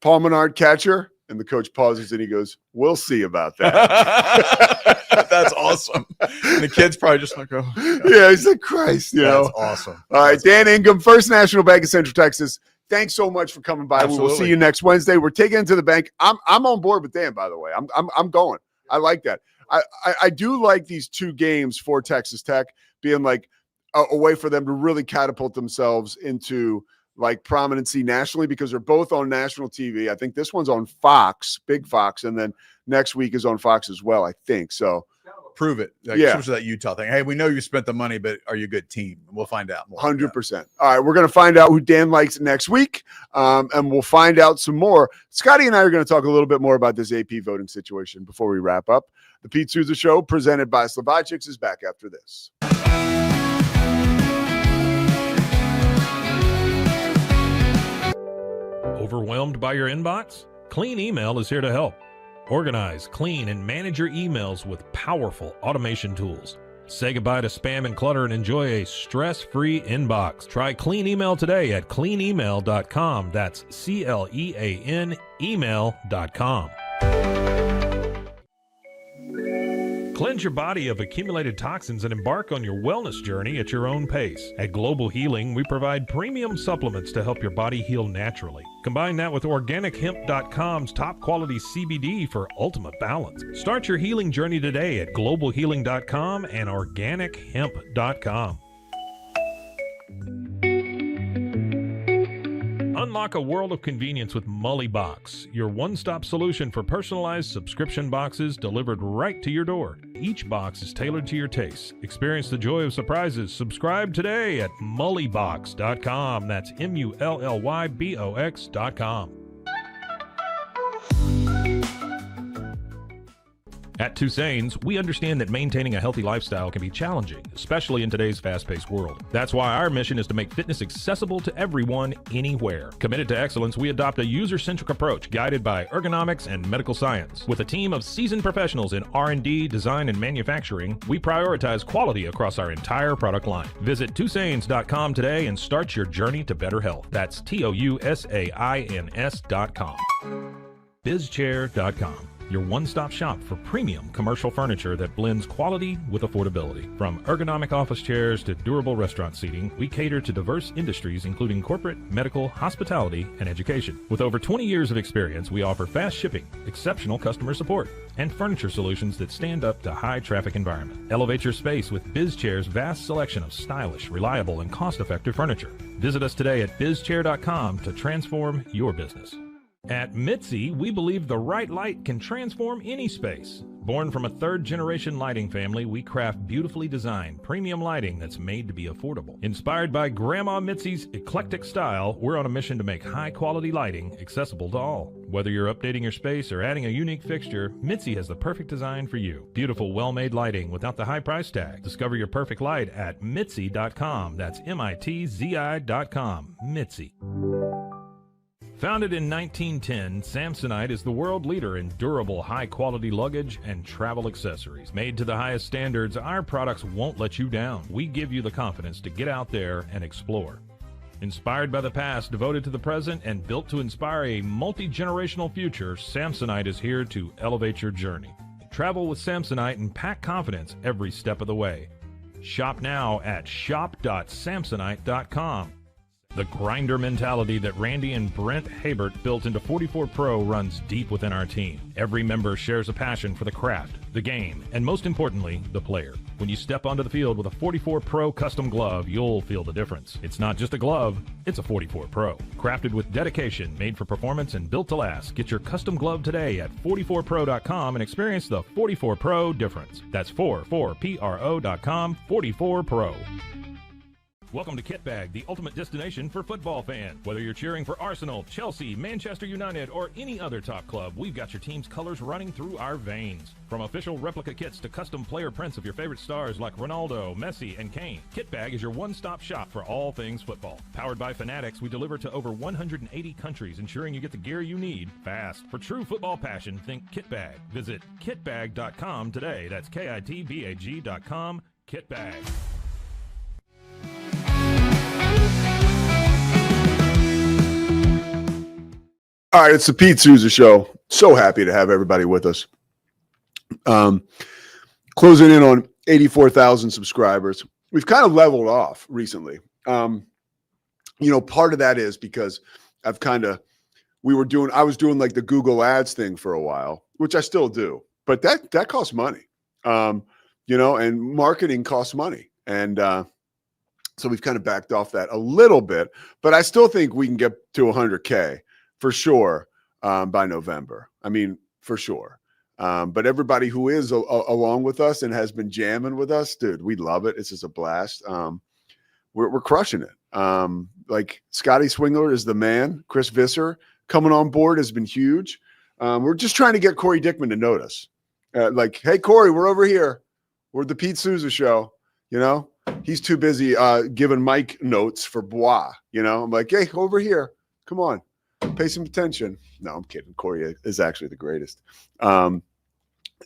Paul Menard Catcher. And the coach pauses and he goes, we'll see about that. That's awesome. And the kid's probably just like, oh. Yeah, he's like, Christ, That's awesome. All right, Dan Ingham, First National Bank of Central Texas. Thanks so much for coming by. Absolutely. We'll see you next Wednesday. We're taking it to the bank. I'm on board with Dan, by the way. I'm going. I like that. I do like these two games for Texas Tech being like a way for them to really catapult themselves into like prominency nationally because they're both on national TV. I think this one's on Fox, Big Fox, and then next week is on Fox as well, I think. So prove it. Especially that Utah thing. Hey, we know you spent the money, but are you a good team? We'll find out more. 100%. All right, we're going to find out who Dan likes next week, and we'll find out some more. Scotty and I are going to talk a little bit more about this AP voting situation before we wrap up. The Pete Sousa Show, presented by Slovakics, is back after this. Overwhelmed by your inbox? Clean Email is here to help. Organize, clean, and manage your emails with powerful automation tools. Say goodbye to spam and clutter and enjoy a stress-free inbox. Try Clean Email today at cleanemail.com. That's CLEAN email.com. Cleanse your body of accumulated toxins and embark on your wellness journey at your own pace. At Global Healing, we provide premium supplements to help your body heal naturally. Combine that with OrganicHemp.com's top quality CBD for ultimate balance. Start your healing journey today at globalhealing.com and OrganicHemp.com. Unlock a world of convenience with Mully Box, your one-stop solution for personalized subscription boxes delivered right to your door. Each box is tailored to your taste. Experience the joy of surprises. Subscribe today at mullybox.com. That's MULLYBOX.com. At Toussaint's, we understand that maintaining a healthy lifestyle can be challenging, especially in today's fast-paced world. That's why our mission is to make fitness accessible to everyone, anywhere. Committed to excellence, we adopt a user-centric approach guided by ergonomics and medical science. With a team of seasoned professionals in R&D, design, and manufacturing, we prioritize quality across our entire product line. Visit Toussaint's.com today and start your journey to better health. That's TOUSAINS.com. BizChair.com. your one-stop shop for premium commercial furniture that blends quality with affordability. From ergonomic office chairs to durable restaurant seating, we cater to diverse industries including corporate, medical, hospitality, and education. With over 20 years of experience, we offer fast shipping, exceptional customer support, and furniture solutions that stand up to high-traffic environment. Elevate your space with BizChair's vast selection of stylish, reliable, and cost-effective furniture. Visit us today at bizchair.com to transform your business. At Mitzi, we believe the right light can transform any space. Born from a third-generation lighting family, we craft beautifully designed, premium lighting that's made to be affordable. Inspired by Grandma Mitzi's eclectic style, we're on a mission to make high-quality lighting accessible to all. Whether you're updating your space or adding a unique fixture, Mitzi has the perfect design for you. Beautiful, well-made lighting without the high price tag. Discover your perfect light at Mitzi.com. That's MITZI.com. Mitzi. Founded in 1910, Samsonite is the world leader in durable, high-quality luggage and travel accessories. Made to the highest standards, our products won't let you down. We give you the confidence to get out there and explore. Inspired by the past, devoted to the present, and built to inspire a multi-generational future, Samsonite is here to elevate your journey. Travel with Samsonite and pack confidence every step of the way. Shop now at shop.samsonite.com. The grinder mentality that Randy and Brent Habert built into 44 Pro runs deep within our team. Every member shares a passion for the craft, the game, and most importantly, the player. When you step onto the field with a 44 Pro custom glove, you'll feel the difference. It's not just a glove, it's a 44 Pro. Crafted with dedication, made for performance, and built to last. Get your custom glove today at 44pro.com and experience the 44 Pro difference. That's 44pro.com, 44 Pro. Welcome to Kitbag, the ultimate destination for football fans. Whether you're cheering for Arsenal, Chelsea, Manchester United, or any other top club, we've got your team's colors running through our veins. From official replica kits to custom player prints of your favorite stars like Ronaldo, Messi, and Kane, Kitbag is your one-stop shop for all things football. Powered by Fanatics, we deliver to over 180 countries, ensuring you get the gear you need fast. For true football passion, think Kitbag. Visit kitbag.com today. That's KITBAG.com. Kitbag. All right, it's the Pete Sousa Show. So happy to have everybody with us. Closing in on 84,000 subscribers. We've kind of leveled off recently. Part of that is because I was doing like the Google Ads thing for a while, which I still do, but that costs money. And marketing costs money. And so we've kind of backed off that a little bit, but I still think we can get to 100K. For sure, by November. I mean, for sure. But everybody who is along with us and has been jamming with us, dude, we love it. It's just a blast. We're crushing it. Like Scotty Swingler is the man. Chris Visser coming on board has been huge. We're just trying to get Corey Dickman to notice. Like, hey, Corey, we're over here. We're the Pete Sousa Show. He's too busy giving Mike notes for Bois. I'm like, hey, over here. Come on. Pay some attention. No, I'm kidding. Corey is actually the greatest. And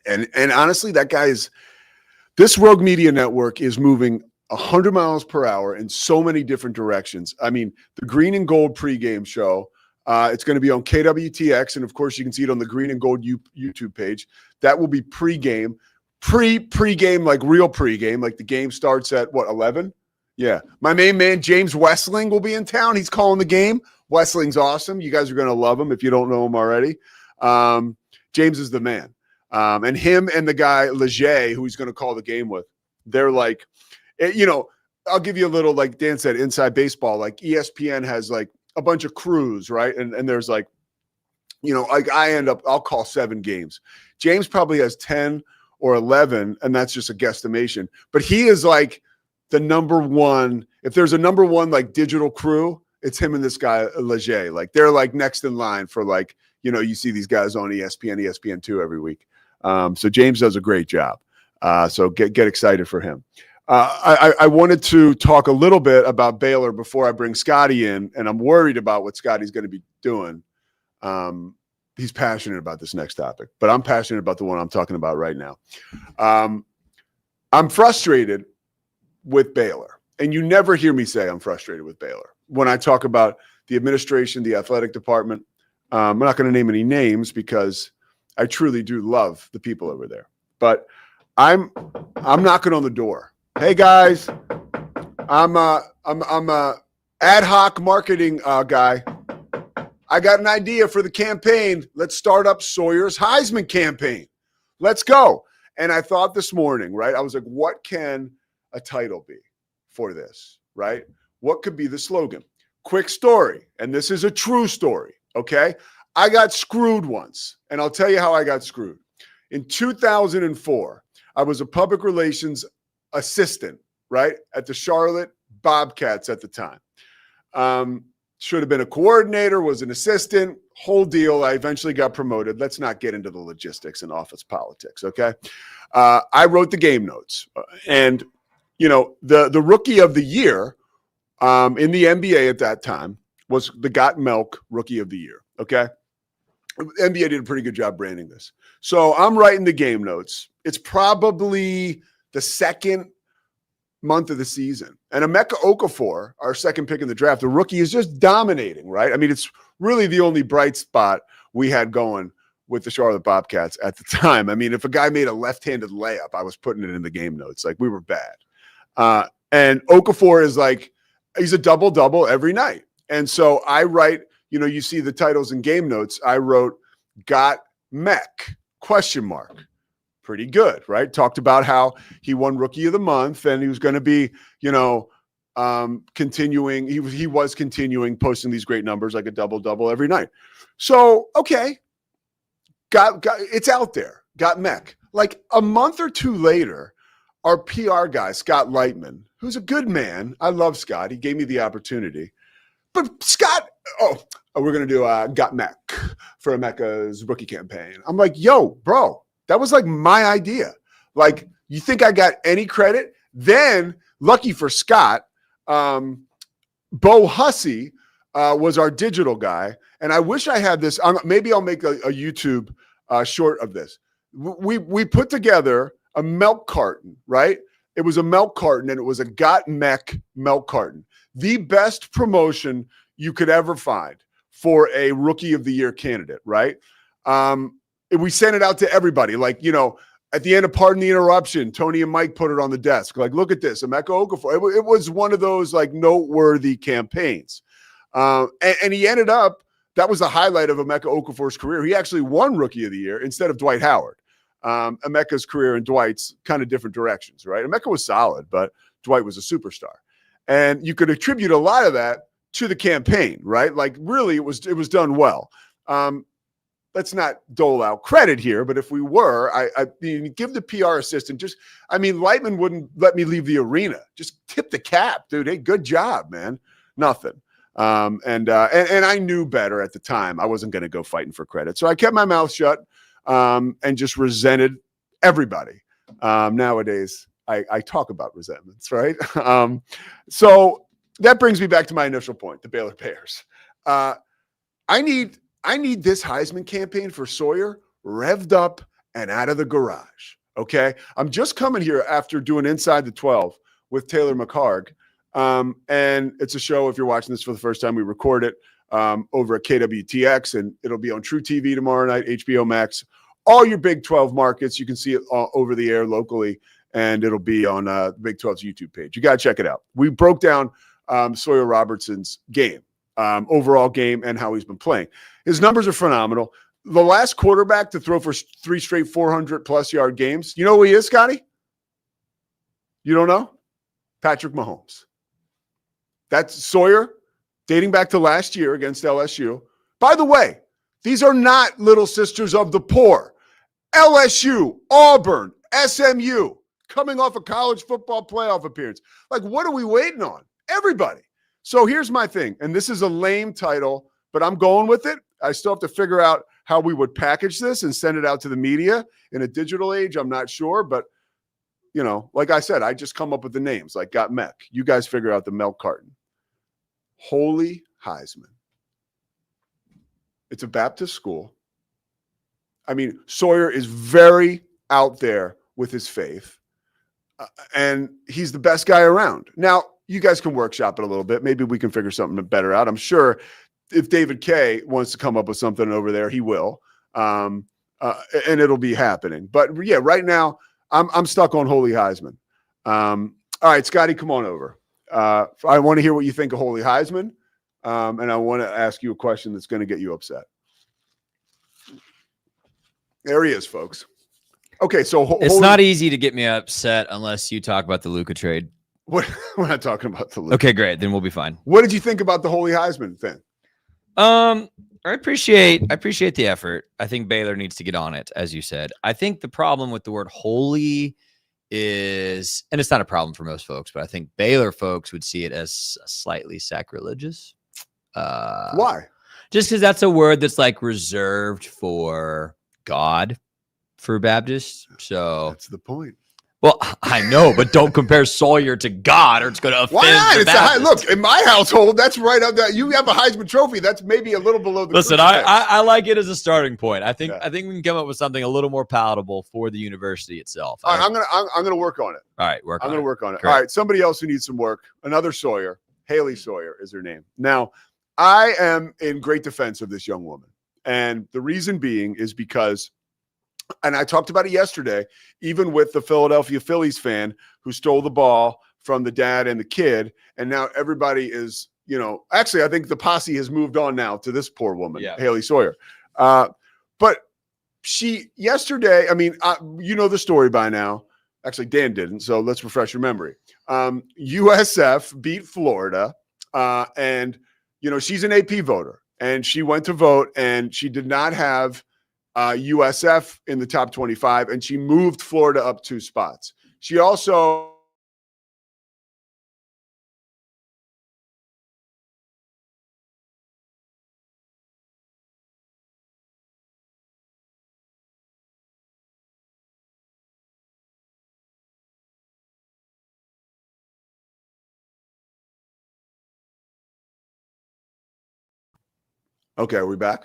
honestly, this Rogue Media Network is moving 100 miles per hour in so many different directions. I mean, the Green and Gold pregame show, it's going to be on KWTX. And of course, you can see it on the Green and Gold YouTube page. That will be pregame, pregame, like real pregame. Like the game starts at 11? Yeah. My main man, James Westling, will be in town. He's calling the game. Wesling's awesome. You guys are going to love him if you don't know him already. James is the man. And him and the guy, Leger, who he's going to call the game with, they're like, I'll give you a little, like Dan said, inside baseball. Like ESPN has like a bunch of crews, right? And there's like, I'll call 7 games. James probably has 10 or 11, and that's just a guesstimation. But he is like the number one. If there's a number one like digital crew, it's him and this guy, Leger. Like they're like next in line for like, you see these guys on ESPN2 every week. So James does a great job. So get excited for him. I wanted to talk a little bit about Baylor before I bring Scotty in, and I'm worried about what Scotty's going to be doing. He's passionate about this next topic, but I'm passionate about the one I'm talking about right now. I'm frustrated with Baylor, and you never hear me say I'm frustrated with Baylor. When I talk about the administration, the athletic department, I'm not going to name any names because I truly do love the people over there. But I'm knocking on the door. Hey guys, I'm a ad hoc marketing guy. I got an idea for the campaign. Let's start up Sawyer's Heisman campaign. Let's go. And I thought this morning, right? I was like, what can a title be for this, right? What could be the slogan? Quick story. And this is a true story, okay? I got screwed once, and I'll tell you how I got screwed. In 2004, I was a public relations assistant, right, at the Charlotte Bobcats at the time. Should have been a coordinator, was an assistant, whole deal. I eventually got promoted. Let's not get into the logistics and office politics, okay? I wrote the game notes. And, you know, the rookie of the year in the NBA at that time was the Got Milk Rookie of the Year, okay? The NBA did a pretty good job branding this. So I'm writing the game notes. It's probably the second month of the season. And Emeka Okafor, our second pick in the draft, the rookie, is just dominating, right? I mean, it's really the only bright spot we had going with the Charlotte Bobcats at the time. I mean, if a guy made a left-handed layup, I was putting it in the game notes. Like, we were bad. And Okafor is like, he's a double-double every night. And so I write, you know, you see the titles in game notes. I wrote, Got Mech, ? Pretty good, right? Talked about how he won Rookie of the Month and he was going to be, you know, continuing. He was continuing posting these great numbers, like a double-double every night. So, okay, got it's out there. Got Mech. Like a month or two later, our PR guy, Scott Lightman, who's a good man. I love Scott. He gave me the opportunity. But Scott, we're going to do Got Mech for Emeka's rookie campaign. I'm like, yo, bro, that was like my idea. Like, you think I got any credit? Then, lucky for Scott, Bo Hussey was our digital guy. And I wish I had this. Maybe I'll make a YouTube short of this. We put together a milk carton, right? It was a milk carton, and it was a Got Mech milk carton. The best promotion you could ever find for a Rookie of the Year candidate, right? We sent it out to everybody. Like, you know, at the end of Pardon the Interruption, Tony and Mike put it on the desk. Like, look at this, Emeka Okafor. It was one of those, like, noteworthy campaigns. And he ended up, that was the highlight of Emeka Okafor's career. He actually won Rookie of the Year instead of Dwight Howard. Emeka's career and Dwight's kind of different directions, right? Emeka was solid, but Dwight was a superstar. And you could attribute a lot of that to the campaign, right? Like, really, it was done well. Let's not dole out credit here, but if we were, I mean, give the PR assistant Lightman wouldn't let me leave the arena. Just tip the cap, dude. Hey, good job, man. Nothing. And I knew better at the time. I wasn't going to go fighting for credit. So I kept my mouth shut and just resented everybody. Nowadays, I talk about resentments, right? So that brings me back to my initial point, the Baylor Bears. I need this Heisman campaign for Sawyer revved up and out of the garage, okay? I'm just coming here after doing Inside the 12 with Taylor McHarg. And it's a show, if you're watching this for the first time, we record it over at KWTX, and it'll be on True TV tomorrow night, HBO Max, all your Big 12 markets. You can see it over the air locally, and it'll be on the Big 12's YouTube page. You got to check it out. We broke down Sawyer Robertson's game, overall game, and how he's been playing. His numbers are phenomenal. The last quarterback to throw for 3 straight 400-plus yard games, you know who he is, Scotty? You don't know? Patrick Mahomes. That's Sawyer, dating back to last year against LSU. By the way, these are not little sisters of the poor. LSU, Auburn, SMU, coming off a college football playoff appearance. Like, what are we waiting on? Everybody. So here's my thing, and this is a lame title, but I'm going with it. I still have to figure out how we would package this and send it out to the media in a digital age. I'm not sure, but, you know, like I said, I just come up with the names, like Got Mech. You guys figure out the milk carton. Holy Heisman. It's a Baptist school. I mean, Sawyer is very out there with his faith, and he's the best guy around. Now, you guys can workshop it a little bit. Maybe we can figure something better out. I'm sure if David Kay wants to come up with something over there, he will. and it'll be happening. But yeah, right now I'm stuck on Holy Heisman. All right, Scotty, come on over. I want to hear what you think of Holy Heisman, and I want to ask you a question that's going to get you upset. There he is, folks. Okay, so it's not easy to get me upset unless you talk about the Luka trade. We're not talking about the Luka. Okay, great. Then we'll be fine. What did you think about the Holy Heisman thing? I appreciate the effort. I think Baylor needs to get on it, as you said. I think the problem with the word holy is, and it's not a problem for most folks, but I think Baylor folks would see it as slightly sacrilegious. Why? Just because that's a word that's like reserved for God for Baptists. So that's the point. Well, I know, but don't compare Sawyer to God, or it's going to offend. Why not? The Baptists. Look, in my household, that's right up there. You have a Heisman Trophy. That's maybe a little below the. Listen, I like it as a starting point. I think we can come up with something a little more palatable for the university itself. All right, I'm gonna work on it. All right, I'm gonna work on it. Great. All right, somebody else who needs some work. Another Sawyer. Haley Sawyer is her name. Now, I am in great defense of this young woman, and the reason being is because. And I talked about it yesterday, even with the Philadelphia Phillies fan who stole the ball from the dad and the kid. And now everybody is, actually, I think the posse has moved on now to this poor woman, Haley Sawyer. But she yesterday, you know the story by now. Actually, Dan didn't. So let's refresh your memory. USF beat Florida. And, she's an AP voter and she went to vote and she did not have USF in the top 25, and she moved Florida up 2 spots. She also Okay, are we back?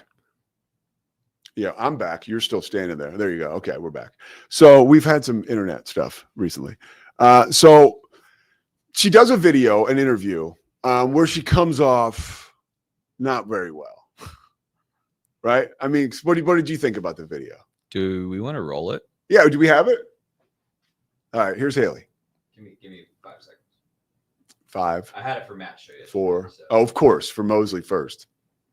Yeah, I'm back. You're still standing there. There you go. Okay, we're back. So we've had some internet stuff recently. So she does a video, an interview, where she comes off not very well. Right? What did you think about the video? Do we want to roll it? Yeah, do we have it? All right, here's Haley. Give me 5 seconds. 5. I had it for Matt. 4. Oh, of course, for Mosley first.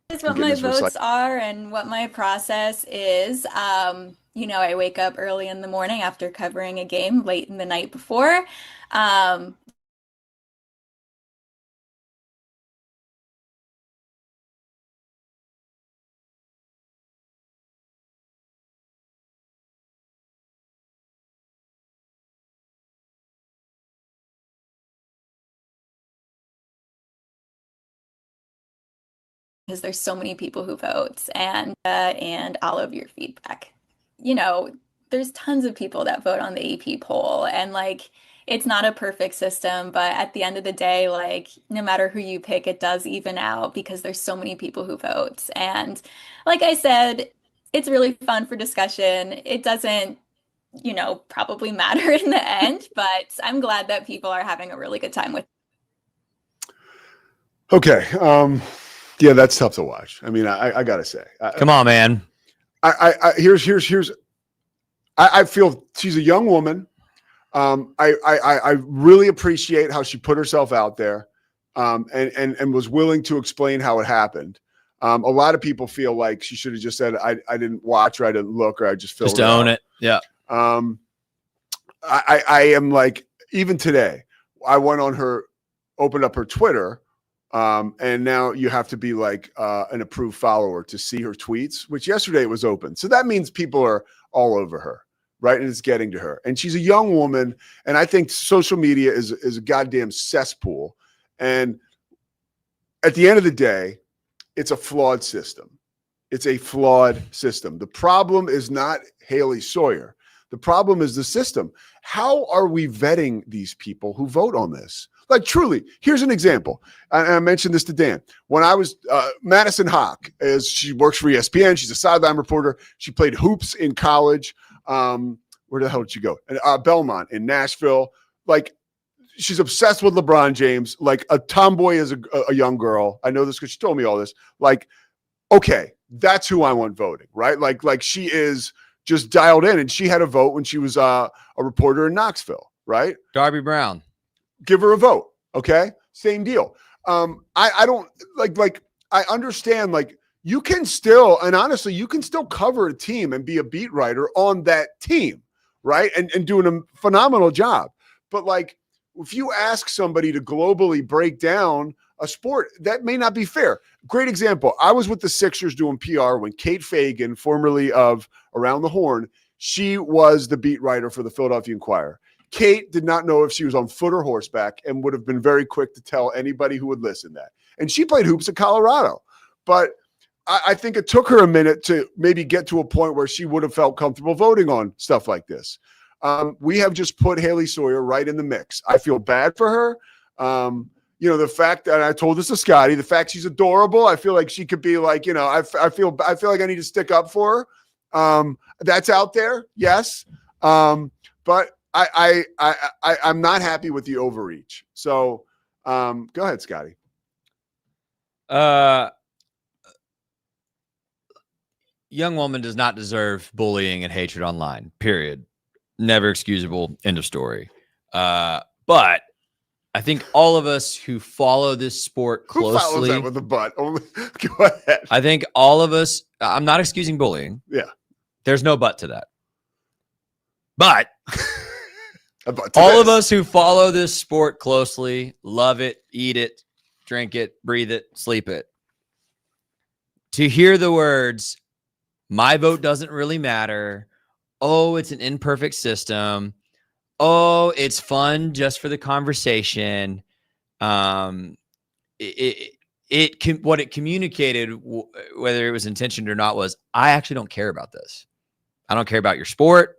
Is what my votes are and what my process is. I wake up early in the morning after covering a game late in the night before. Because there's so many people who vote and all of your feedback. There's tons of people that vote on the AP poll and it's not a perfect system, but at the end of the day, no matter who you pick, it does even out because there's so many people who vote. And like I said, it's really fun for discussion. It doesn't, probably matter in the end, but I'm glad that people are having a really good time with it. Okay. Yeah, that's tough to watch. I gotta say. Come on, man. I feel she's a young woman. I really appreciate how she put herself out there, and was willing to explain how it happened. A lot of people feel like she should have just said, "I didn't watch, or I didn't look, or I just filled just own it." Yeah. I am even today. I went on opened up her Twitter. And now you have to be an approved follower to see her tweets, which yesterday it was open. So that means people are all over her, right? And it's getting to her. And she's a young woman. And I think social media is a goddamn cesspool. And at the end of the day, it's a flawed system. It's a flawed system. The problem is not Haley Sawyer. The problem is the system. How are we vetting these people who vote on this? Truly, here's an example. And I mentioned this to Dan. When I was Madison Hawk, she works for ESPN. She's a sideline reporter. She played hoops in college. Where the hell did she go? Belmont in Nashville. She's obsessed with LeBron James. A tomboy as a young girl. I know this because she told me all this. Okay, that's who I want voting, right? She is just dialed in, and she had a vote when she was a reporter in Knoxville, right? Darby Brown. Give her a vote. Okay. Same deal. I don't like, I understand, like, you can still, and honestly, you can still cover a team and be a beat writer on that team, right? And doing a phenomenal job. But like, if you ask somebody to globally break down a sport, that may not be fair. Great example. I was with the Sixers doing PR when Kate Fagan, formerly of Around the Horn, she was the beat writer for the Philadelphia Inquirer. Kate did not know if she was on foot or horseback and would have been very quick to tell anybody who would listen that. And she played hoops at Colorado. But I think it took her a minute to maybe get to a point where she would have felt comfortable voting on stuff like this. We have just put Haley Sawyer right in the mix. I feel bad for her. The fact that I told this to Scotty, the fact she's adorable, I feel like she could be like, I feel like I need to stick up for her. That's out there. Yes. But I'm not happy with the overreach. So go ahead, Scotty. Young woman does not deserve bullying and hatred online, period. Never excusable, end of story. But I think all of us who follow this sport closely. Who follows that with a butt? Go ahead. I think all of us, I'm not excusing bullying. Yeah. There's no but to that. But all of us who follow this sport closely, love it, eat it, drink it, breathe it, sleep it. To hear the words, my vote doesn't really matter. Oh, it's an imperfect system. Oh, it's fun just for the conversation. What it communicated, whether it was intentioned or not, was I actually don't care about this. I don't care about your sport.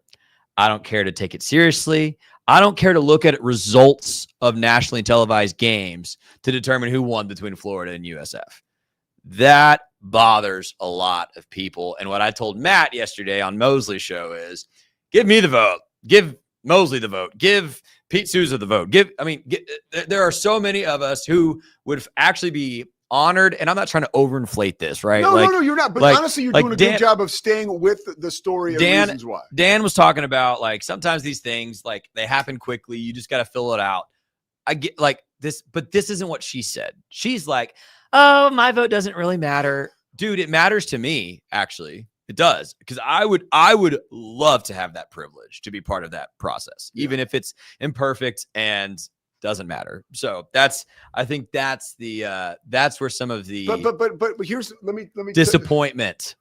I don't care to take it seriously. I don't care to look at results of nationally televised games to determine who won between Florida and USF. That bothers a lot of people. And what I told Matt yesterday on Mosley's show is, give me the vote. Give Mosley the vote. Give Pete Sousa the vote. There are so many of us who would actually be honored, and I'm not trying to overinflate this, right? No, you're not. But honestly, you're doing a good job of staying with the story and reasons why. Dan was talking about, like, sometimes these things, like, they happen quickly. You just got to fill it out. I get like this, but this isn't what she said. She's like, oh, my vote doesn't really matter. Dude, it matters to me, actually. It does, because I would love to have that privilege to be part of that process, even if it's imperfect and doesn't matter. So I think that's where some of the but here's let me disappointment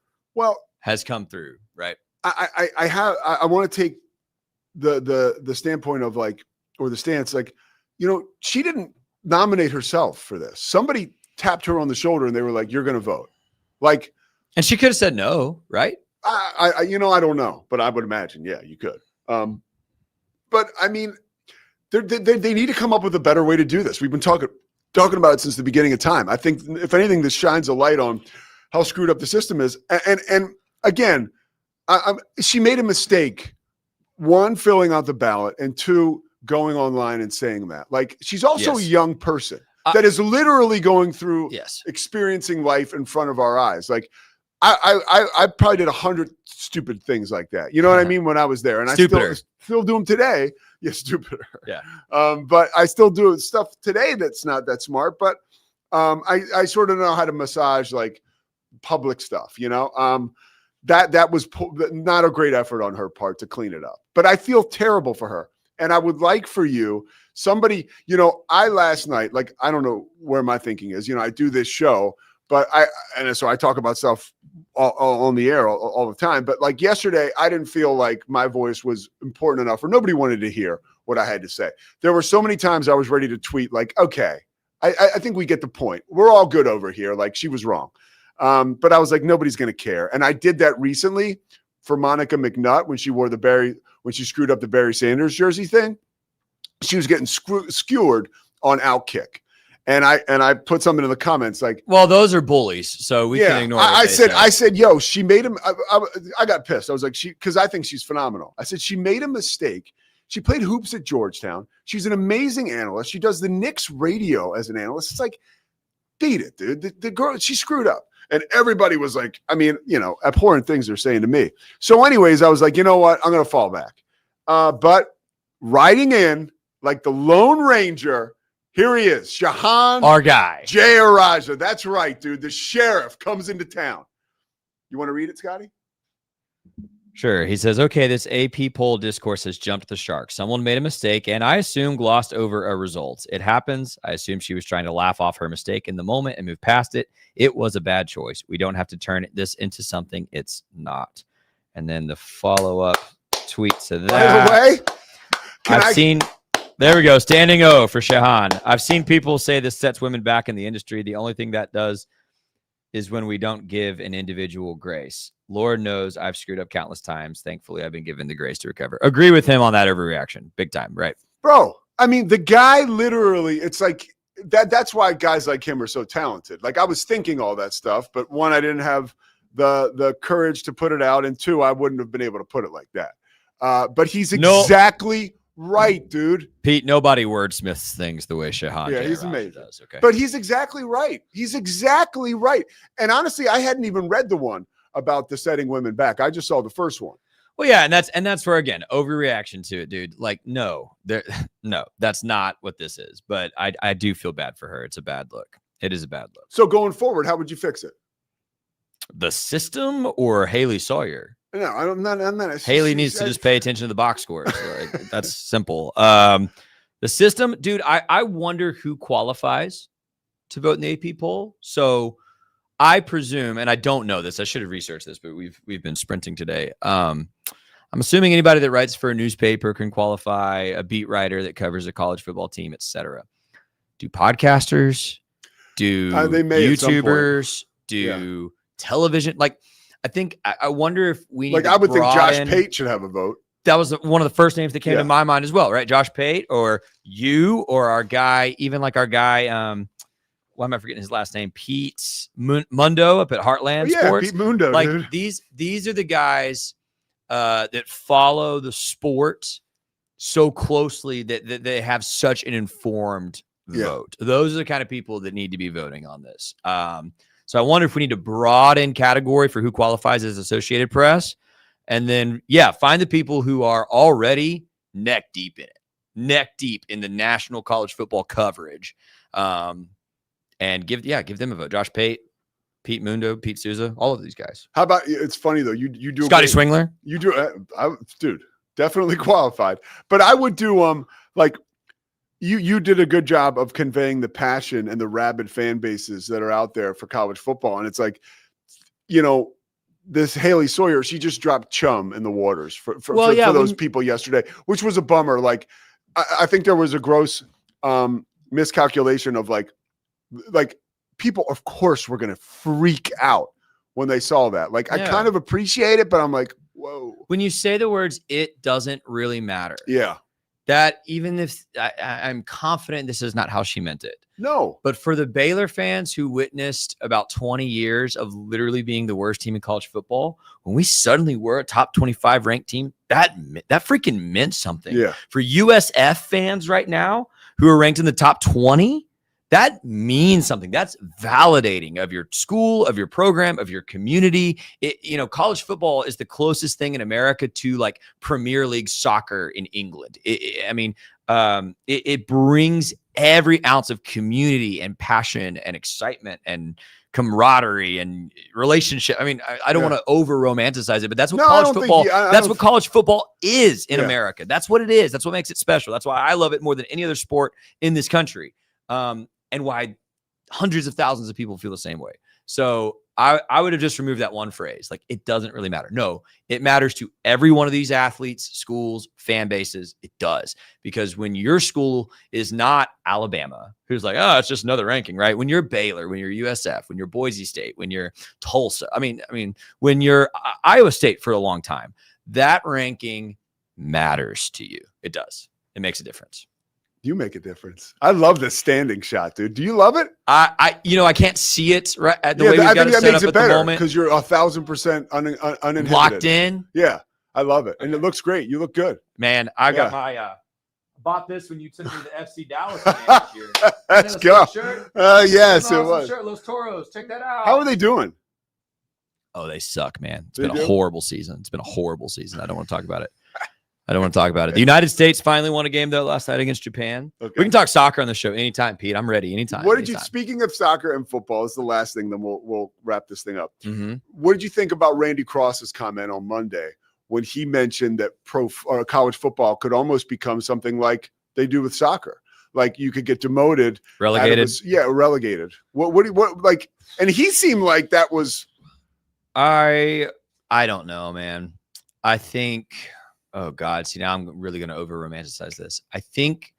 has come through, right? I want to take the standpoint of, like, or the stance, like, she didn't nominate herself for this. Somebody tapped her on the shoulder and they were like, you're going to vote. Like, and she could have said no, right? I don't know, but I would imagine, yeah, you could. But I mean, they need to come up with a better way to do this. We've been talking about it since the beginning of time. I think, if anything, this shines a light on how screwed up the system is. And again, she made a mistake. One, filling out the ballot, and two, going online and saying that. Like, she's also a young person that is literally going through experiencing life in front of our eyes. Like, I probably did 100 stupid things like that. You know what I mean? When I was there, and I still do them today. Yeah, stupider. Yeah. But I still do stuff today that's not that smart. But I sort of know how to massage, like, public stuff. That was not a great effort on her part to clean it up. But I feel terrible for her, and I would like for you, somebody. I last night, like, I don't know where my thinking is. I do this show. But so I talk about stuff on the air all the time. But like yesterday, I didn't feel like my voice was important enough, or nobody wanted to hear what I had to say. There were so many times I was ready to tweet, like, okay, I think we get the point. We're all good over here. Like, she was wrong. But I was like, nobody's going to care. And I did that recently for Monica McNutt when she wore when she screwed up the Barry Sanders jersey thing. She was getting skewered on Outkick. And I put something in the comments like, well, those are bullies, so we can ignore. I said, yo, she made him. I got pissed. I was like, because I think she's phenomenal. I said, she made a mistake. She played hoops at Georgetown. She's an amazing analyst. She does the Knicks radio as an analyst. It's like, beat it, dude. The girl, she screwed up. And everybody was like, I mean, you know, abhorrent things they're saying to me. So anyways, I was like, you know what? I'm going to fall back. But riding in like the Lone Ranger, here he is, Shahan. Our guy. Jayaraja. That's right, dude. The sheriff comes into town. You want to read it, Scotty? Sure. He says, okay, this AP poll discourse has jumped the shark. Someone made a mistake and I assume glossed over a result. It happens. I assume she was trying to laugh off her mistake in the moment and move past it. It was a bad choice. We don't have to turn this into something it's not. And then the follow-up tweet to that. By the way, I've seen, there we go, standing O for Shahan. I've seen people say this sets women back in the industry. The only thing that does is when we don't give an individual grace. Lord knows I've screwed up countless times. Thankfully, I've been given the grace to recover. Agree with him on that overreaction. Big time, right? Bro, I mean, the guy literally, it's like that's why guys like him are so talented. Like I was thinking all that stuff, but one, I didn't have the courage to put it out, and two, I wouldn't have been able to put it like that. But he's exactly right, dude. Pete, nobody wordsmiths things the way Shahan. Yeah, he's amazing. Does. Okay. But he's exactly right. He's exactly right. And honestly, I hadn't even read the one about the setting women back. I just saw the first one. Well, yeah, and that's where, again, overreaction to it, dude. Like, no, that's not what this is. But I do feel bad for her. It's a bad look. It is a bad look. So going forward, how would you fix it? The system or Haley Sawyer? No, I'm not. Haley needs to just pay attention to the box scores. Like, that's simple. The system, dude, I wonder who qualifies to vote in the AP poll. So I presume, and I don't know this, I should have researched this, but we've been sprinting today. I'm assuming anybody that writes for a newspaper can qualify, a beat writer that covers a college football team, etc. Do podcasters? Do YouTubers? Do television? Like, I think I wonder if we need I would think Josh Pate should have a vote. That was one of the first names that came to my mind as well, right? Josh Pate or you or our guy, even like our guy, why am I forgetting his last name? Pete Mundo up at Heartland Sports. Pete Mundo, like dude. These are the guys that follow the sport so closely that they have such an informed vote. Those are the kind of people that need to be voting on this. So I wonder if we need to broaden category for who qualifies as Associated Press. And then, find the people who are already neck deep in it, neck deep in the national college football coverage. And give them a vote. Josh Pate, Pete Mundo, Pete Sousa, all of these guys. How about, it's funny though, you do Scotty Swingler. You do, dude, definitely qualified. But I would do like you did a good job of conveying the passion and the rabid fan bases that are out there for college football. And it's like, you know, this Haley Sawyer, she just dropped chum in the waters for those people yesterday, which was a bummer. Like, I think there was a gross miscalculation of like people, of course, were going to freak out when they saw that. Like, I kind of appreciate it, but I'm like, whoa. When you say the words, it doesn't really matter. Yeah. That even if I'm confident this is not how she meant it. No. But for the Baylor fans who witnessed about 20 years of literally being the worst team in college football, when we suddenly were a top 25 ranked team, that freaking meant something. Yeah. For USF fans right now who are ranked in the top 20, that means something. That's validating of your school, of your program, of your community. College football is the closest thing in America to like Premier League soccer in England. It brings every ounce of community and passion and excitement and camaraderie and relationship. I mean, I don't want to over romanticize it, but that's what college football. That's what college football is in America. That's what it is. That's what makes it special. That's why I love it more than any other sport in this country. And why hundreds of thousands of people feel the same way. So I would have just removed that one phrase. Like, it doesn't really matter. No, it matters to every one of these athletes, schools, fan bases. It does. Because when your school is not Alabama, who's like, oh, it's just another ranking, right? When you're Baylor, when you're USF, when you're Boise State, when you're Tulsa, I mean, when you're Iowa State for a long time, that ranking matters to you. It does. It makes a difference. You make a difference. I love this standing shot, dude. Do you love it? I can't see it right at the way we've got it set up at the moment. Because you're 1,000% uninhibited. Locked in. Yeah, I love it. And it looks great. You look good. Man, I got my bought this when you took me to the FC Dallas game this year. Let's go. Yes, it was. Shirt, Los Toros. Check that out. How are they doing? Oh, they suck, man. It's They been do? a horrible season. It's been a horrible season. I don't want to talk about it. The United States finally won a game though last night against Japan. Okay. We can talk soccer on the show anytime, Pete. I'm ready anytime. What did you? anytime. Speaking of soccer and football, this is the last thing. Then we'll wrap this thing up. Mm-hmm. What did you think about Randy Cross's comment on Monday when he mentioned that college football could almost become something like they do with soccer? Like you could get demoted, Relegated. Relegated. What like? And he seemed like that was. I don't know, man. I think. Oh God! See, now I'm really going to over romanticize this. I think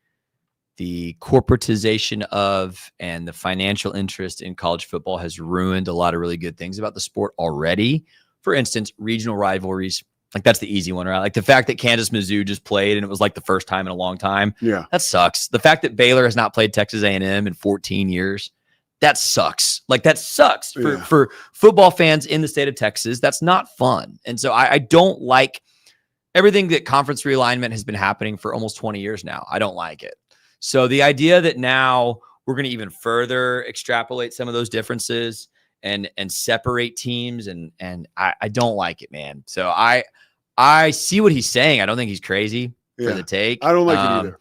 the corporatization of and the financial interest in college football has ruined a lot of really good things about the sport already. For instance, regional rivalries. Like that's the easy one, right? Like the fact that Kansas Mizzou just played and it was like the first time in a long time. Yeah, that sucks. The fact that Baylor has not played Texas A&M in 14 years. That sucks. Like that sucks for football fans in the state of Texas. That's not fun. And so I don't like everything that conference realignment has been happening for almost 20 years now. I don't like it. So the idea that now we're going to even further extrapolate some of those differences and separate teams and I don't like it, man. So I see what he's saying. I don't think he's crazy for the take. I don't like it either.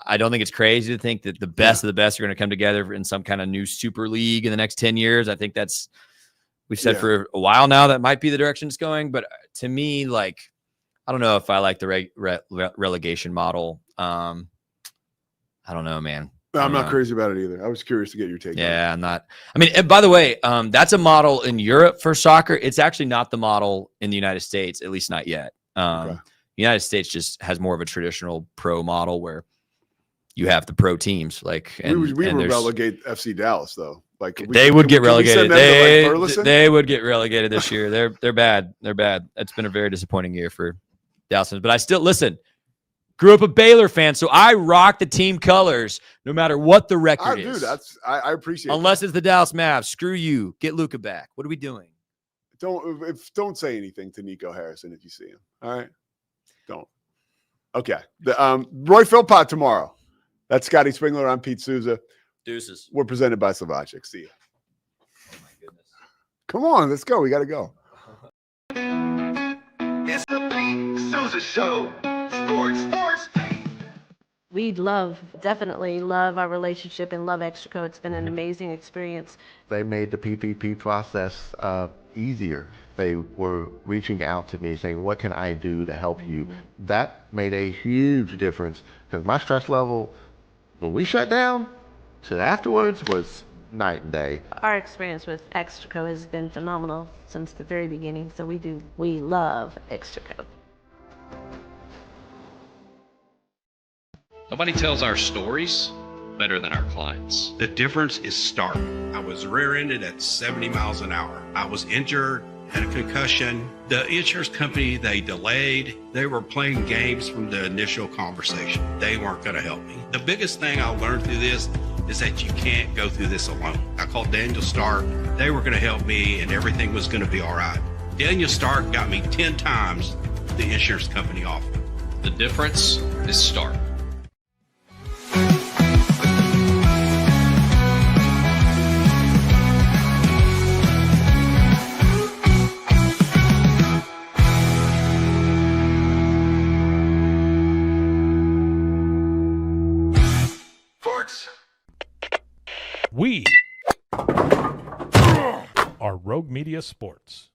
I don't think it's crazy to think that the best of the best are going to come together in some kind of new super league in the next 10 years. I think that's, we've said for a while now, that might be the direction it's going. But to me, like, I don't know if I like the relegation model. I don't know, man. I'm not crazy about it either. I was curious to get your take. Yeah, I'm not. I mean, and by the way, that's a model in Europe for soccer. It's actually not the model in the United States, at least not yet. The United States just has more of a traditional pro model where you have the pro teams. Like, and, we and would relegate FC Dallas though. Like they would get relegated. They They would get relegated this year. They're bad. They're bad. It's been a very disappointing year for Dallas. But I still listen. Grew up a Baylor fan, so I rock the team colors no matter what the record is. Dude, I appreciate. Unless it's the Dallas Mavs. Screw you. Get Luka back. What are we doing? Don't say anything to Nico Harrison if you see him. All right, don't. Okay. The Roy Philpott tomorrow. That's Scotty Springler. I'm Pete Sousa. Deuces. We're presented by Slovacic. See ya. Oh my goodness. Come on, let's go. We got to go. It's the Pete Sousa Show. Sports. We definitely love our relationship and love Extraco. It's been an amazing experience. They made the PPP process easier. They were reaching out to me saying, what can I do to help you? That made a huge difference because my stress level, when we shut down, to afterwards was night and day. Our experience with Extraco has been phenomenal since the very beginning. So we love Extraco. Nobody tells our stories better than our clients. The difference is stark. I was rear-ended at 70 miles an hour. I was injured, had a concussion. The insurance company, they delayed. They were playing games from the initial conversation. They weren't going to help me. The biggest thing I learned through this is that you can't go through this alone. I called Daniel Stark. They were going to help me and everything was going to be all right. Daniel Stark got me 10 times the insurance company offered. The difference is stark. We are Rogue Media Sports.